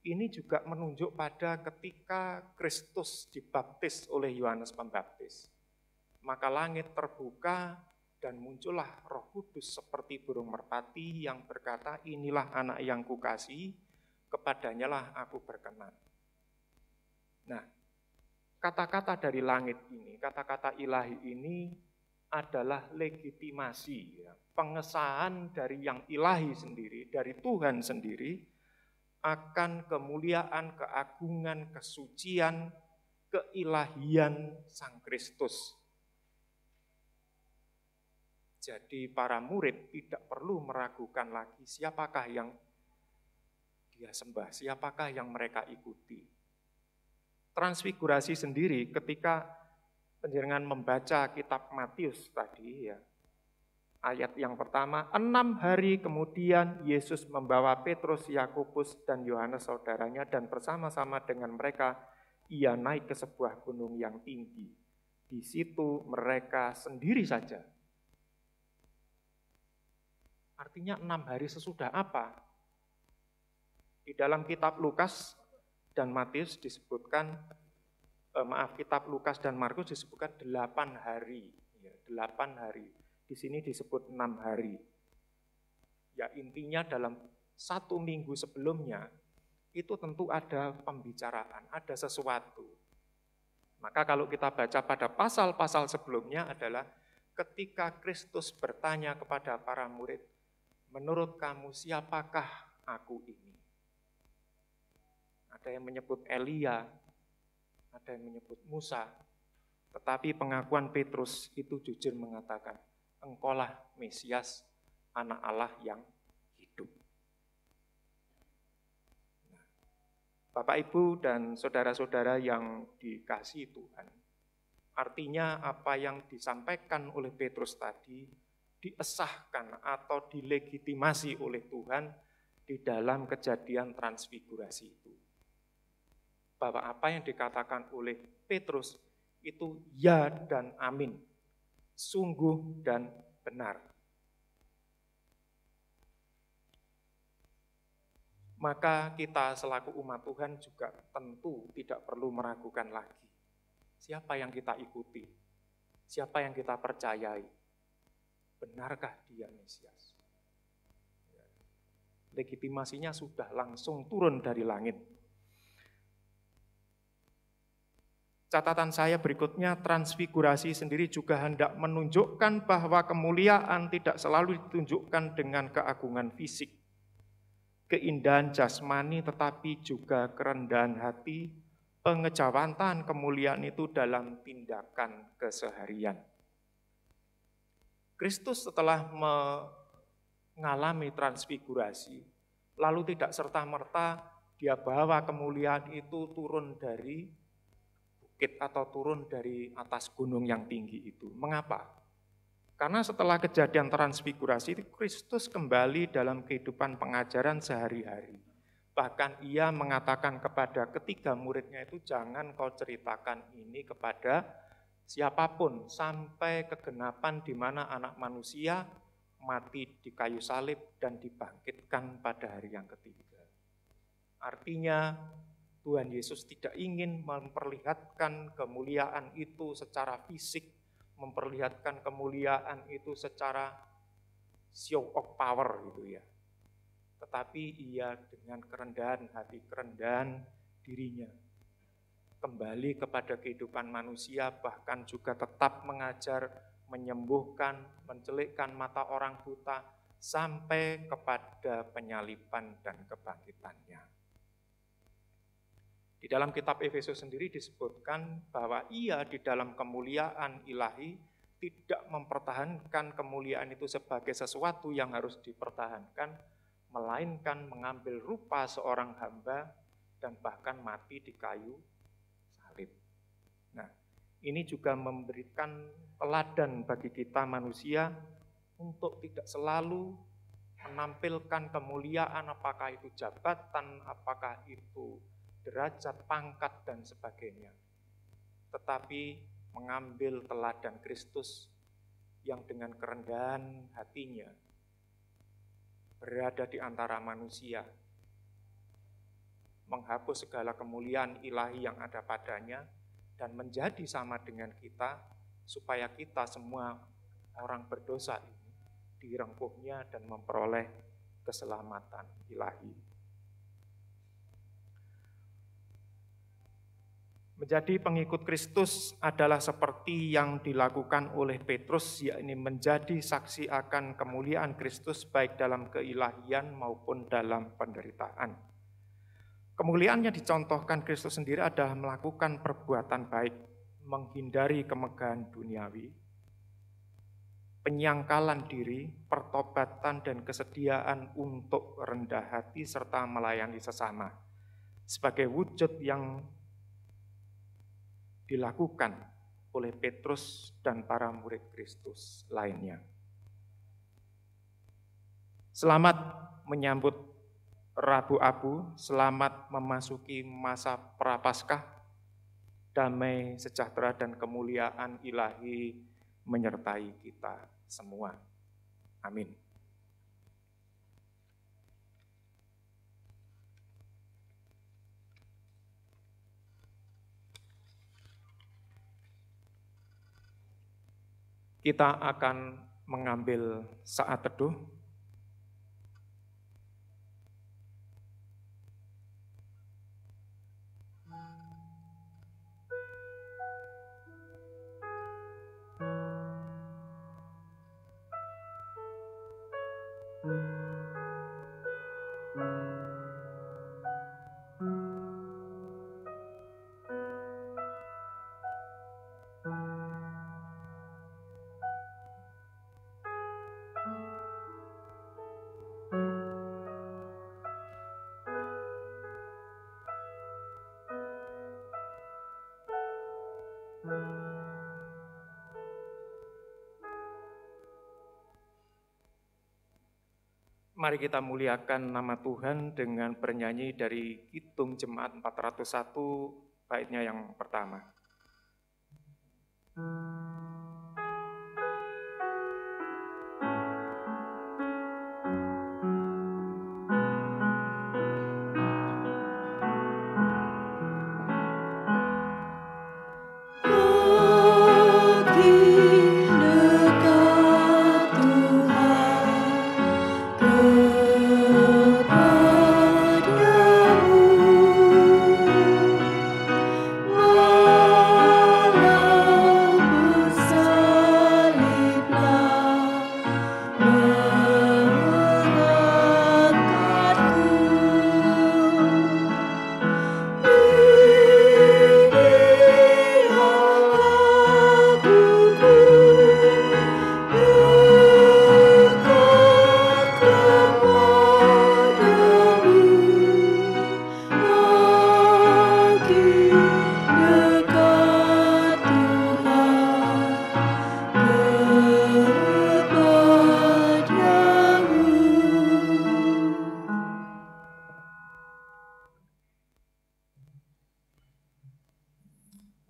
Ini juga menunjuk pada ketika Kristus dibaptis oleh Yohanes Pembaptis. Maka langit terbuka dan muncullah Roh Kudus seperti burung merpati yang berkata, inilah anak yang kukasihi, kepadanyalah aku berkenan. Nah, kata-kata dari langit ini, kata-kata ilahi ini adalah legitimasi, ya, pengesahan dari yang ilahi sendiri, dari Tuhan sendiri, akan kemuliaan, keagungan, kesucian, keilahian Sang Kristus. Jadi para murid tidak perlu meragukan lagi siapakah yang dia sembah, siapakah yang mereka ikuti. Transfigurasi sendiri ketika panjenengan membaca kitab Matius tadi ya, ayat yang pertama, 6 hari kemudian Yesus membawa Petrus, Yakobus, dan Yohanes saudaranya dan bersama-sama dengan mereka ia naik ke sebuah gunung yang tinggi. Di situ mereka sendiri saja. Artinya 6 hari sesudah apa? Di dalam kitab Lukas dan Matius disebutkan, kitab Lukas dan Markus disebutkan 8 hari. Ya, 8 hari. Di sini disebut 6 hari. Ya intinya dalam 1 minggu sebelumnya, itu tentu ada pembicaraan, ada sesuatu. Maka kalau kita baca pada pasal-pasal sebelumnya adalah ketika Kristus bertanya kepada para murid, menurut kamu siapakah aku ini? Ada yang menyebut Elia, ada yang menyebut Musa, tetapi pengakuan Petrus itu jujur mengatakan, engkaulah Mesias, anak Allah yang hidup. Bapak, Ibu, dan saudara-saudara yang dikasihi Tuhan, artinya apa yang disampaikan oleh Petrus tadi diesahkan atau dilegitimasi oleh Tuhan di dalam kejadian transfigurasi itu. Bahwa apa yang dikatakan oleh Petrus itu ya dan amin, sungguh dan benar. Maka kita selaku umat Tuhan juga tentu tidak perlu meragukan lagi. Siapa yang kita ikuti? Siapa yang kita percayai? Benarkah dia Mesias? Legitimasinya sudah langsung turun dari langit. Catatan saya berikutnya, transfigurasi sendiri juga hendak menunjukkan bahwa kemuliaan tidak selalu ditunjukkan dengan keagungan fisik, keindahan jasmani, tetapi juga kerendahan hati, pengejawantahan kemuliaan itu dalam tindakan keseharian. Kristus setelah mengalami transfigurasi, lalu tidak serta-merta dia bawa kemuliaan itu turun dari bukit atau turun dari atas gunung yang tinggi itu. Mengapa? Karena setelah kejadian transfigurasi, Kristus kembali dalam kehidupan pengajaran sehari-hari. Bahkan ia mengatakan kepada ketiga muridnya itu, jangan kau ceritakan ini kepada siapapun, sampai kegenapan di mana anak manusia mati di kayu salib dan dibangkitkan pada hari yang ketiga. Artinya, Tuhan Yesus tidak ingin memperlihatkan kemuliaan itu secara fisik, memperlihatkan kemuliaan itu secara show of power gitu ya. Tetapi ia dengan kerendahan hati, kerendahan dirinya, kembali kepada kehidupan manusia, bahkan juga tetap mengajar, menyembuhkan, mencelikkan mata orang buta, sampai kepada penyaliban dan kebangkitannya. Di dalam kitab Efesus sendiri disebutkan bahwa ia di dalam kemuliaan ilahi tidak mempertahankan kemuliaan itu sebagai sesuatu yang harus dipertahankan, melainkan mengambil rupa seorang hamba dan bahkan mati di kayu salib. Nah, ini juga memberikan teladan bagi kita manusia untuk tidak selalu menampilkan kemuliaan, apakah itu jabatan, apakah itu derajat, pangkat, dan sebagainya. Tetapi mengambil teladan Kristus yang dengan kerendahan hatinya berada di antara manusia, menghapus segala kemuliaan ilahi yang ada padanya, dan menjadi sama dengan kita, supaya kita semua orang berdosa ini direngkuhnya dan memperoleh keselamatan ilahi. Menjadi pengikut Kristus adalah seperti yang dilakukan oleh Petrus, yakni menjadi saksi akan kemuliaan Kristus baik dalam keilahian maupun dalam penderitaan. Kemuliaan yang dicontohkan Kristus sendiri adalah melakukan perbuatan baik, menghindari kemegahan duniawi, penyangkalan diri, pertobatan dan kesediaan untuk rendah hati serta melayani sesama sebagai wujud yang dilakukan oleh Petrus dan para murid Kristus lainnya. Selamat menyambut Rabu Abu, selamat memasuki masa Prapaskah, damai, sejahtera, dan kemuliaan ilahi menyertai kita semua. Amin. Kita akan mengambil saat teduh. Mari kita muliakan nama Tuhan dengan bernyanyi dari Kidung Jemaat 401, baitnya yang pertama.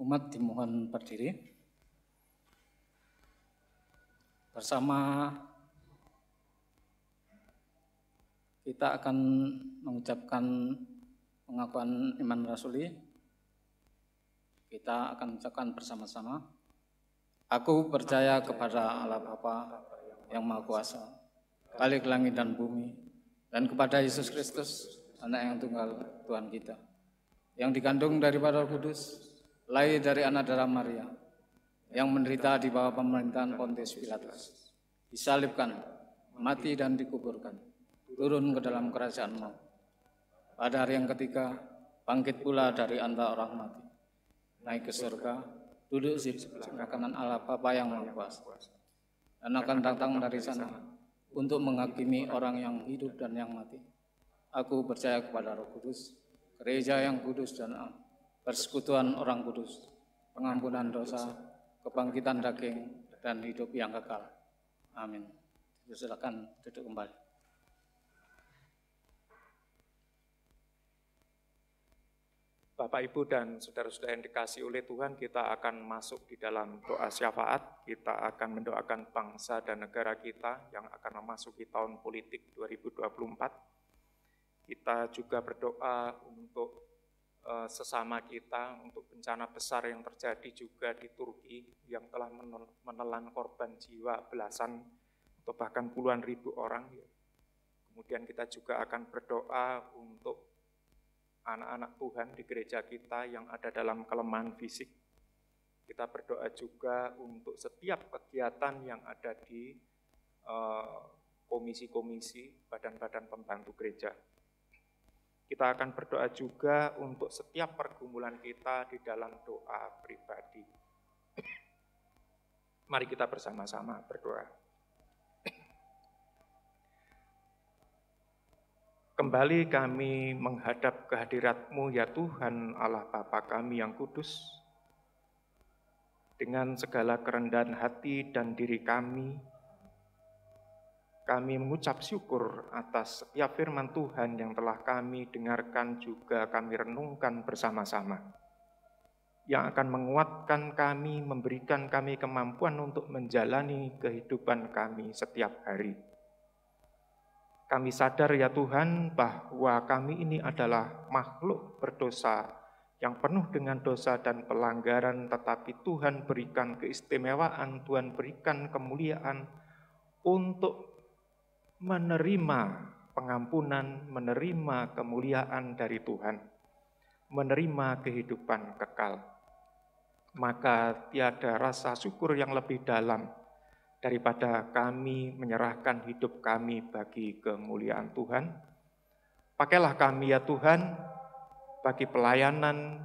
Umat dimohon berdiri. Bersama kita akan mengucapkan pengakuan iman rasuli. Kita akan mengucapkan bersama-sama. Aku percaya kepada Allah Bapa yang Maha Kuasa, Khalik langit dan bumi, dan kepada Yesus Kristus, Anak yang tunggal Tuhan kita, yang dikandung daripada Roh Kudus, lahir dari anak darah Maria, yang menderita di bawah pemerintahan Pontius Pilatus, disalibkan, mati dan dikuburkan, turun ke dalam kerajaan maut. Pada hari yang ketiga, bangkit pula dari antara orang mati, naik ke surga, duduk di sebelah kanan Allah Bapa yang Maha Kuasa, dan akan datang dari sana untuk menghakimi orang yang hidup dan yang mati. Aku percaya kepada Roh Kudus, gereja yang kudus dan persekutuan orang kudus, pengampunan dosa, kebangkitan daging, dan hidup yang kekal. Amin. Silakan duduk kembali. Bapak, Ibu, dan saudara-saudara yang dikasihi oleh Tuhan, kita akan masuk di dalam doa syafaat. Kita akan mendoakan bangsa dan negara kita yang akan memasuki tahun politik 2024. Kita juga berdoa untuk sesama kita, untuk bencana besar yang terjadi juga di Turki yang telah menelan korban jiwa belasan atau bahkan puluhan ribu orang. Kemudian kita juga akan berdoa untuk anak-anak Tuhan di gereja kita yang ada dalam kelemahan fisik. Kita berdoa juga untuk setiap kegiatan yang ada di komisi-komisi, badan-badan pembantu gereja. Kita akan berdoa juga untuk setiap pergumulan kita di dalam doa pribadi. Mari kita bersama-sama berdoa. Kembali kami menghadap kehadirat-Mu ya Tuhan Allah Bapa kami yang kudus. Dengan segala kerendahan hati dan diri kami mengucap syukur atas setiap firman Tuhan yang telah kami dengarkan juga kami renungkan bersama-sama. Yang akan menguatkan kami, memberikan kami kemampuan untuk menjalani kehidupan kami setiap hari. Kami sadar ya Tuhan bahwa kami ini adalah makhluk berdosa yang penuh dengan dosa dan pelanggaran, tetapi Tuhan berikan keistimewaan, Tuhan berikan kemuliaan untuk menerima pengampunan, menerima kemuliaan dari Tuhan, menerima kehidupan kekal. Maka tiada rasa syukur yang lebih dalam daripada kami menyerahkan hidup kami bagi kemuliaan Tuhan. Pakailah kami ya Tuhan bagi pelayanan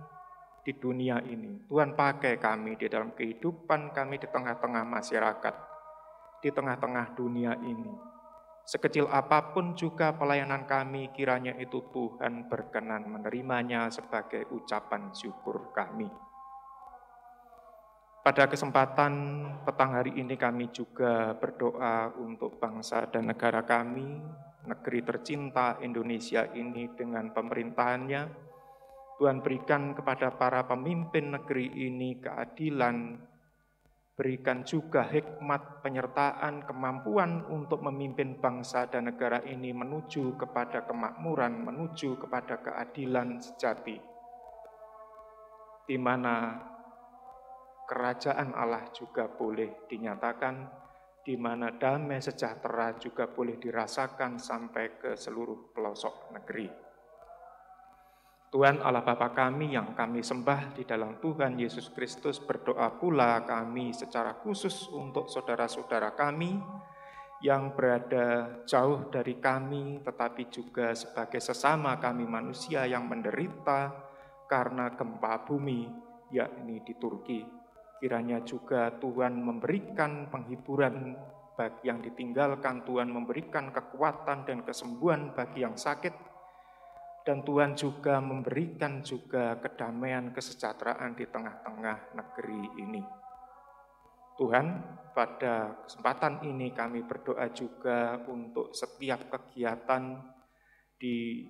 di dunia ini. Tuhan pakai kami di dalam kehidupan kami di tengah-tengah masyarakat, di tengah-tengah dunia ini. Sekecil apapun juga pelayanan kami, kiranya itu Tuhan berkenan menerimanya sebagai ucapan syukur kami. Pada kesempatan petang hari ini kami juga berdoa untuk bangsa dan negara kami, negeri tercinta Indonesia ini dengan pemerintahannya. Tuhan berikan kepada para pemimpin negeri ini keadilan, berikan juga hikmat, penyertaan, kemampuan untuk memimpin bangsa dan negara ini menuju kepada kemakmuran, menuju kepada keadilan sejati, di mana kerajaan Allah juga boleh dinyatakan, di mana damai sejahtera juga boleh dirasakan sampai ke seluruh pelosok negeri. Tuhan Allah Bapa kami yang kami sembah di dalam Tuhan Yesus Kristus, berdoa pula kami secara khusus untuk saudara-saudara kami yang berada jauh dari kami, tetapi juga sebagai sesama kami manusia yang menderita karena gempa bumi, yakni di Turki. Kiranya juga Tuhan memberikan penghiburan bagi yang ditinggalkan, Tuhan memberikan kekuatan dan kesembuhan bagi yang sakit, dan Tuhan juga memberikan juga kedamaian, kesejahteraan di tengah-tengah negeri ini. Tuhan, pada kesempatan ini kami berdoa juga untuk setiap kegiatan di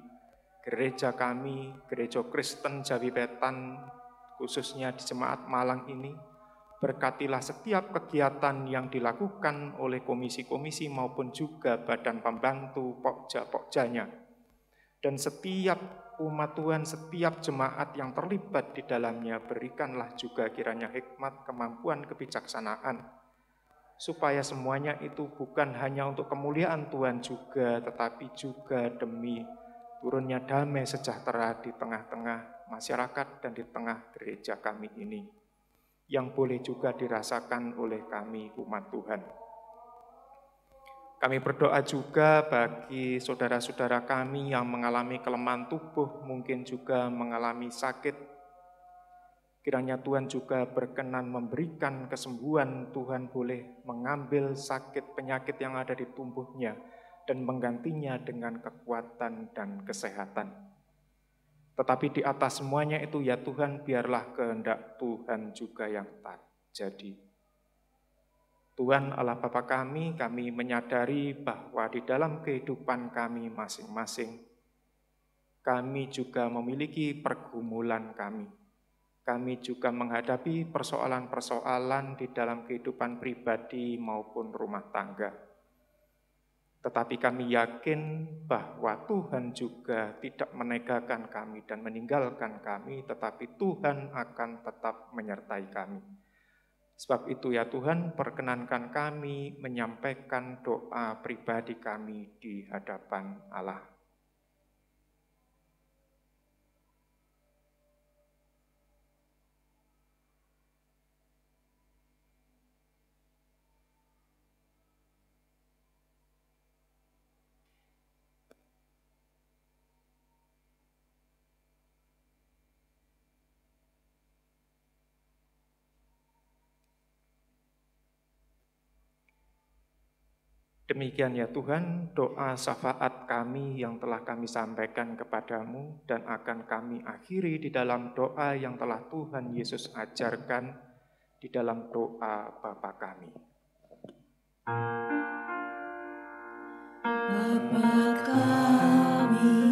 gereja kami, Gereja Kristen Jawi Wetan, khususnya di Jemaat Malang ini. Berkatilah setiap kegiatan yang dilakukan oleh komisi-komisi maupun juga badan pembantu, pokja-pokjanya. Dan setiap umat Tuhan, setiap jemaat yang terlibat di dalamnya, berikanlah juga kiranya hikmat, kemampuan, kebijaksanaan. Supaya semuanya itu bukan hanya untuk kemuliaan Tuhan juga, tetapi juga demi turunnya damai sejahtera di tengah-tengah masyarakat dan di tengah gereja kami ini, yang boleh juga dirasakan oleh kami umat Tuhan. Kami berdoa juga bagi saudara-saudara kami yang mengalami kelemahan tubuh, mungkin juga mengalami sakit. Kiranya Tuhan juga berkenan memberikan kesembuhan, Tuhan boleh mengambil sakit penyakit yang ada di tubuhnya dan menggantinya dengan kekuatan dan kesehatan. Tetapi di atas semuanya itu ya Tuhan, biarlah kehendak Tuhan juga yang terjadi. Tuhan Allah Bapa kami menyadari bahwa di dalam kehidupan kami masing-masing, kami juga memiliki pergumulan kami. Kami juga menghadapi persoalan-persoalan di dalam kehidupan pribadi maupun rumah tangga. Tetapi kami yakin bahwa Tuhan juga tidak menegakkan kami dan meninggalkan kami, tetapi Tuhan akan tetap menyertai kami. Sebab itu ya Tuhan, perkenankan kami menyampaikan doa pribadi kami di hadapan Allah. Demikian ya Tuhan, doa syafaat kami yang telah kami sampaikan kepadamu dan akan kami akhiri di dalam doa yang telah Tuhan Yesus ajarkan di dalam doa Bapa kami. Bapa kami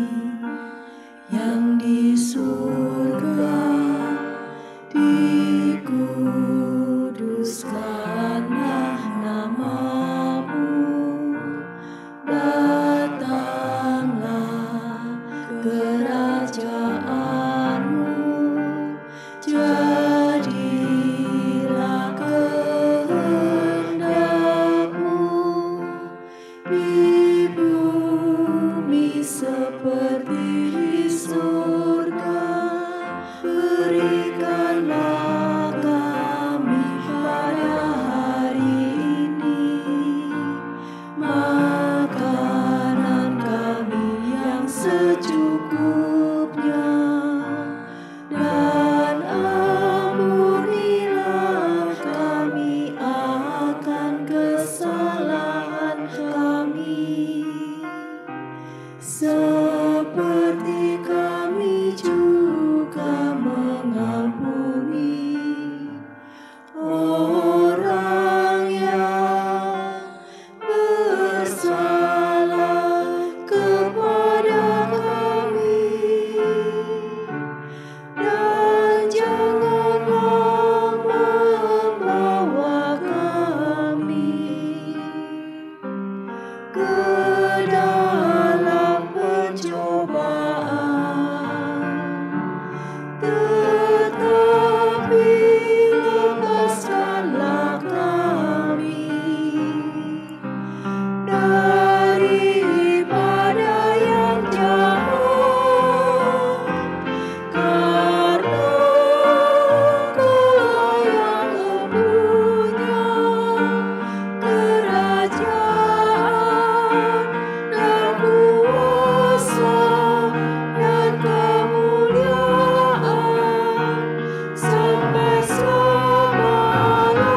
yang di surga, dikuduskanlah nama-Mu, datanglah kerajaan-Mu, jadilah kehendak-Mu di bumi seperti di surga. Berikanlah kami pada hari ini makanan kami yang secukupnya, dan ampunilah kami akan kesalahan kami, seperti kami juga mengampuni orang yang bersalah kepada kami, dan janganlah membawa kami ke dalam pencobaan, tetapi lepaskanlah kami daripada yang jahat, karena Engkau yang mempunyai kerajaan dan kuasa dan kemuliaan sampai selama-lamanya.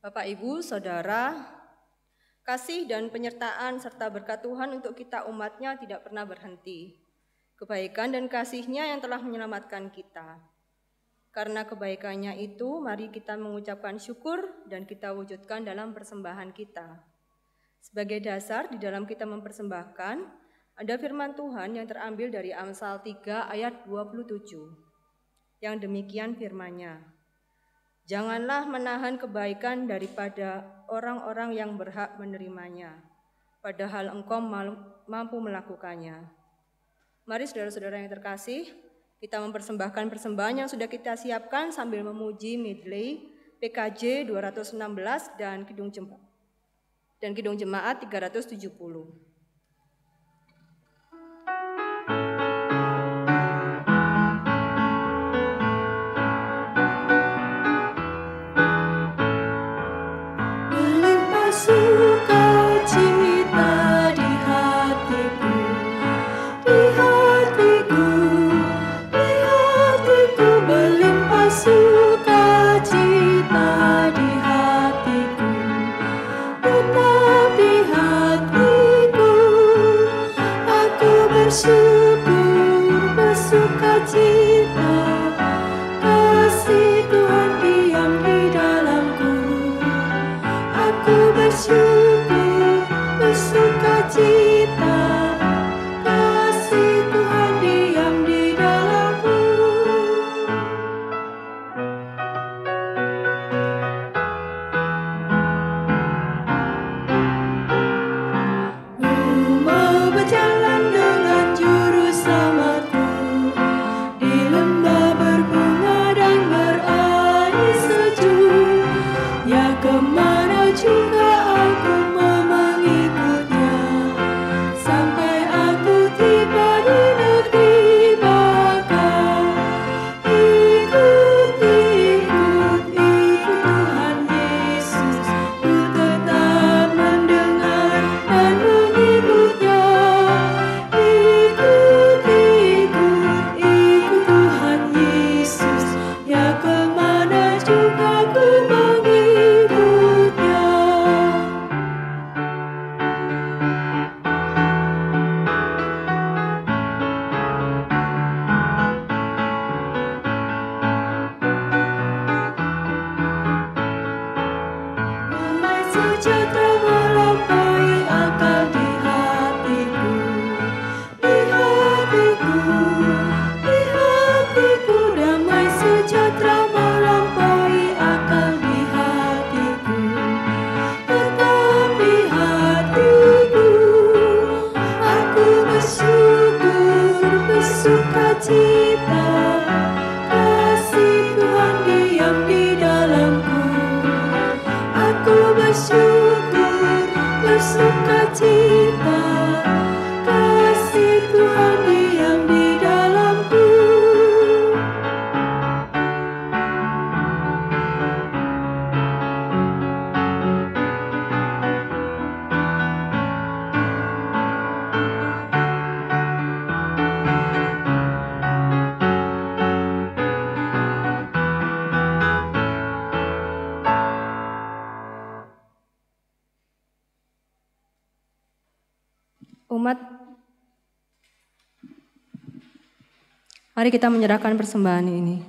Bapak, Ibu, Saudara, kasih dan penyertaan serta berkat Tuhan untuk kita umat-Nya tidak pernah berhenti. Kebaikan dan kasih-Nya yang telah menyelamatkan kita. Karena kebaikan-Nya itu, mari kita mengucapkan syukur dan kita wujudkan dalam persembahan kita. Sebagai dasar di dalam kita mempersembahkan, ada firman Tuhan yang terambil dari Amsal 3 ayat 27. Yang demikian firman-Nya, janganlah menahan kebaikan daripada orang-orang yang berhak menerimanya, padahal engkau mampu melakukannya. Mari saudara-saudara yang terkasih, kita mempersembahkan persembahan yang sudah kita siapkan sambil memuji medley PKJ 216 dan Kidung Jemaat 370. Sukacita di hatiku, di hatiku, di hatiku, berlimpah sukacita di hatiku, tetap di hatiku, aku bersyukur, bersukacita, kasih Tuhan diam di dalamku. Aku bersyukur, bersukacita, kasih Tuhan diam di dalamku. Ku mau berjalan dengan juru selamatku di lembah berbunga dan berair sejuk. Ya, kemana juga aku mau mengikutnya, sukacita, kasih Tuhan diam di dalamku. Umat, mari kita menyerahkan persembahan ini.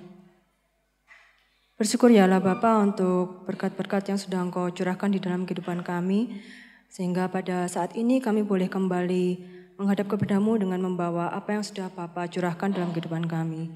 Bersyukur ya Allah Bapa untuk berkat-berkat yang sudah Engkau curahkan di dalam kehidupan kami, sehingga pada saat ini kami boleh kembali menghadap kepada-Mu dengan membawa apa yang sudah Bapa curahkan dalam kehidupan kami.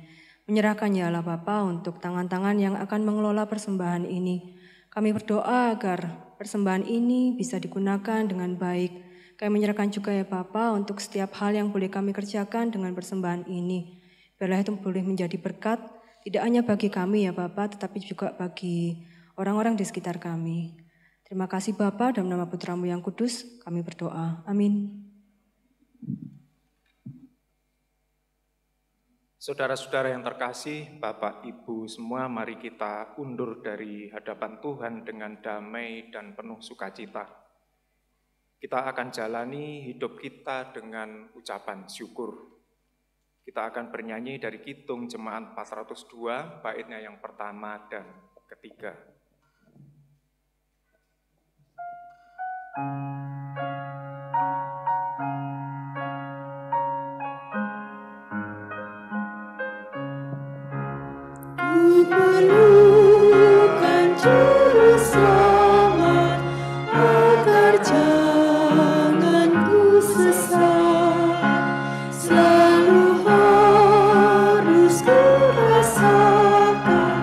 Menyerahkan ya Allah Bapa untuk tangan-tangan yang akan mengelola persembahan ini. Kami berdoa agar persembahan ini bisa digunakan dengan baik. Kami menyerahkan juga ya Bapa untuk setiap hal yang boleh kami kerjakan dengan persembahan ini. Biarlah itu boleh menjadi berkat, tidak hanya bagi kami ya Bapa, tetapi juga bagi orang-orang di sekitar kami. Terima kasih Bapa, dalam nama Putra-Mu yang kudus, kami berdoa. Amin. Saudara-saudara yang terkasih, Bapak, Ibu semua, mari kita undur dari hadapan Tuhan dengan damai dan penuh sukacita. Kita akan jalani hidup kita dengan ucapan syukur. Kita akan bernyanyi dari Kidung Jemaat 402, baitnya yang pertama dan ketiga. Ku perlukan Juru Selamat agar jangan ku sesat. Selalu harus ku rasakan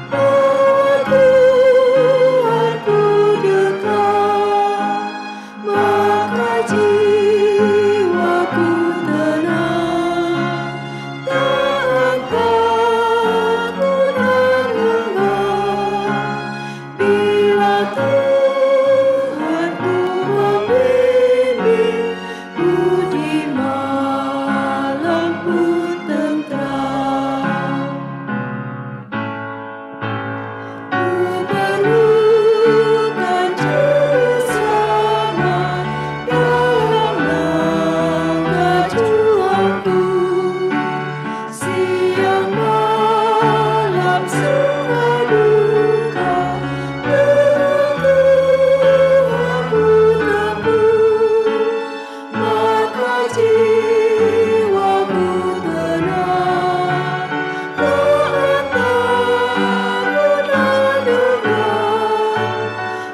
bahwa Tuhanku dekat, maka jiwaku tenang, tak takut dan lengah, bila Tuhanku membimbingku di malamku tentram. Ku perlukan Juru Selamat dalam langkah juangku. Siang malam suka duka, Tuhanku teguh, maka jiwaku tenang, tak takut dan dengar,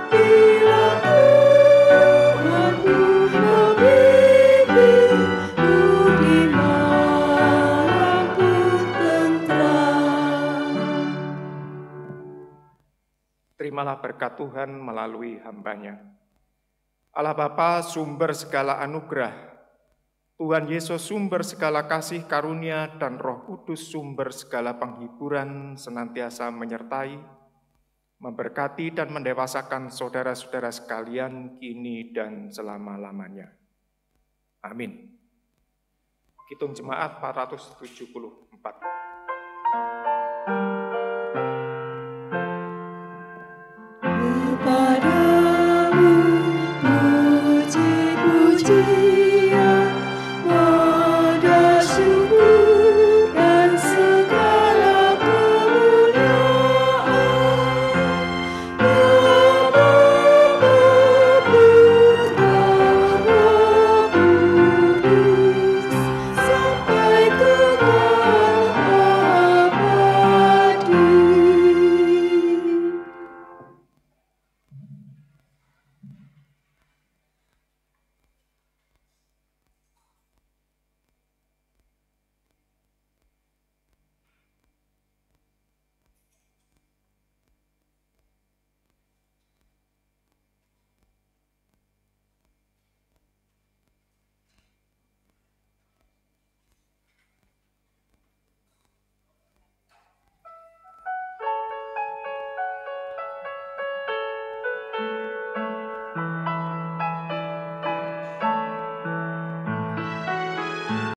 bila Tuhanku membimbingku di malamku tentram. Terimalah berkat Tuhan melalui hamba-Nya. Allah Bapa, sumber segala anugerah, Tuhan Yesus sumber segala kasih karunia, dan Roh Kudus sumber segala penghiburan senantiasa menyertai, memberkati dan mendewasakan saudara-saudara sekalian kini dan selama-lamanya. Amin. Kidung Jemaat 474.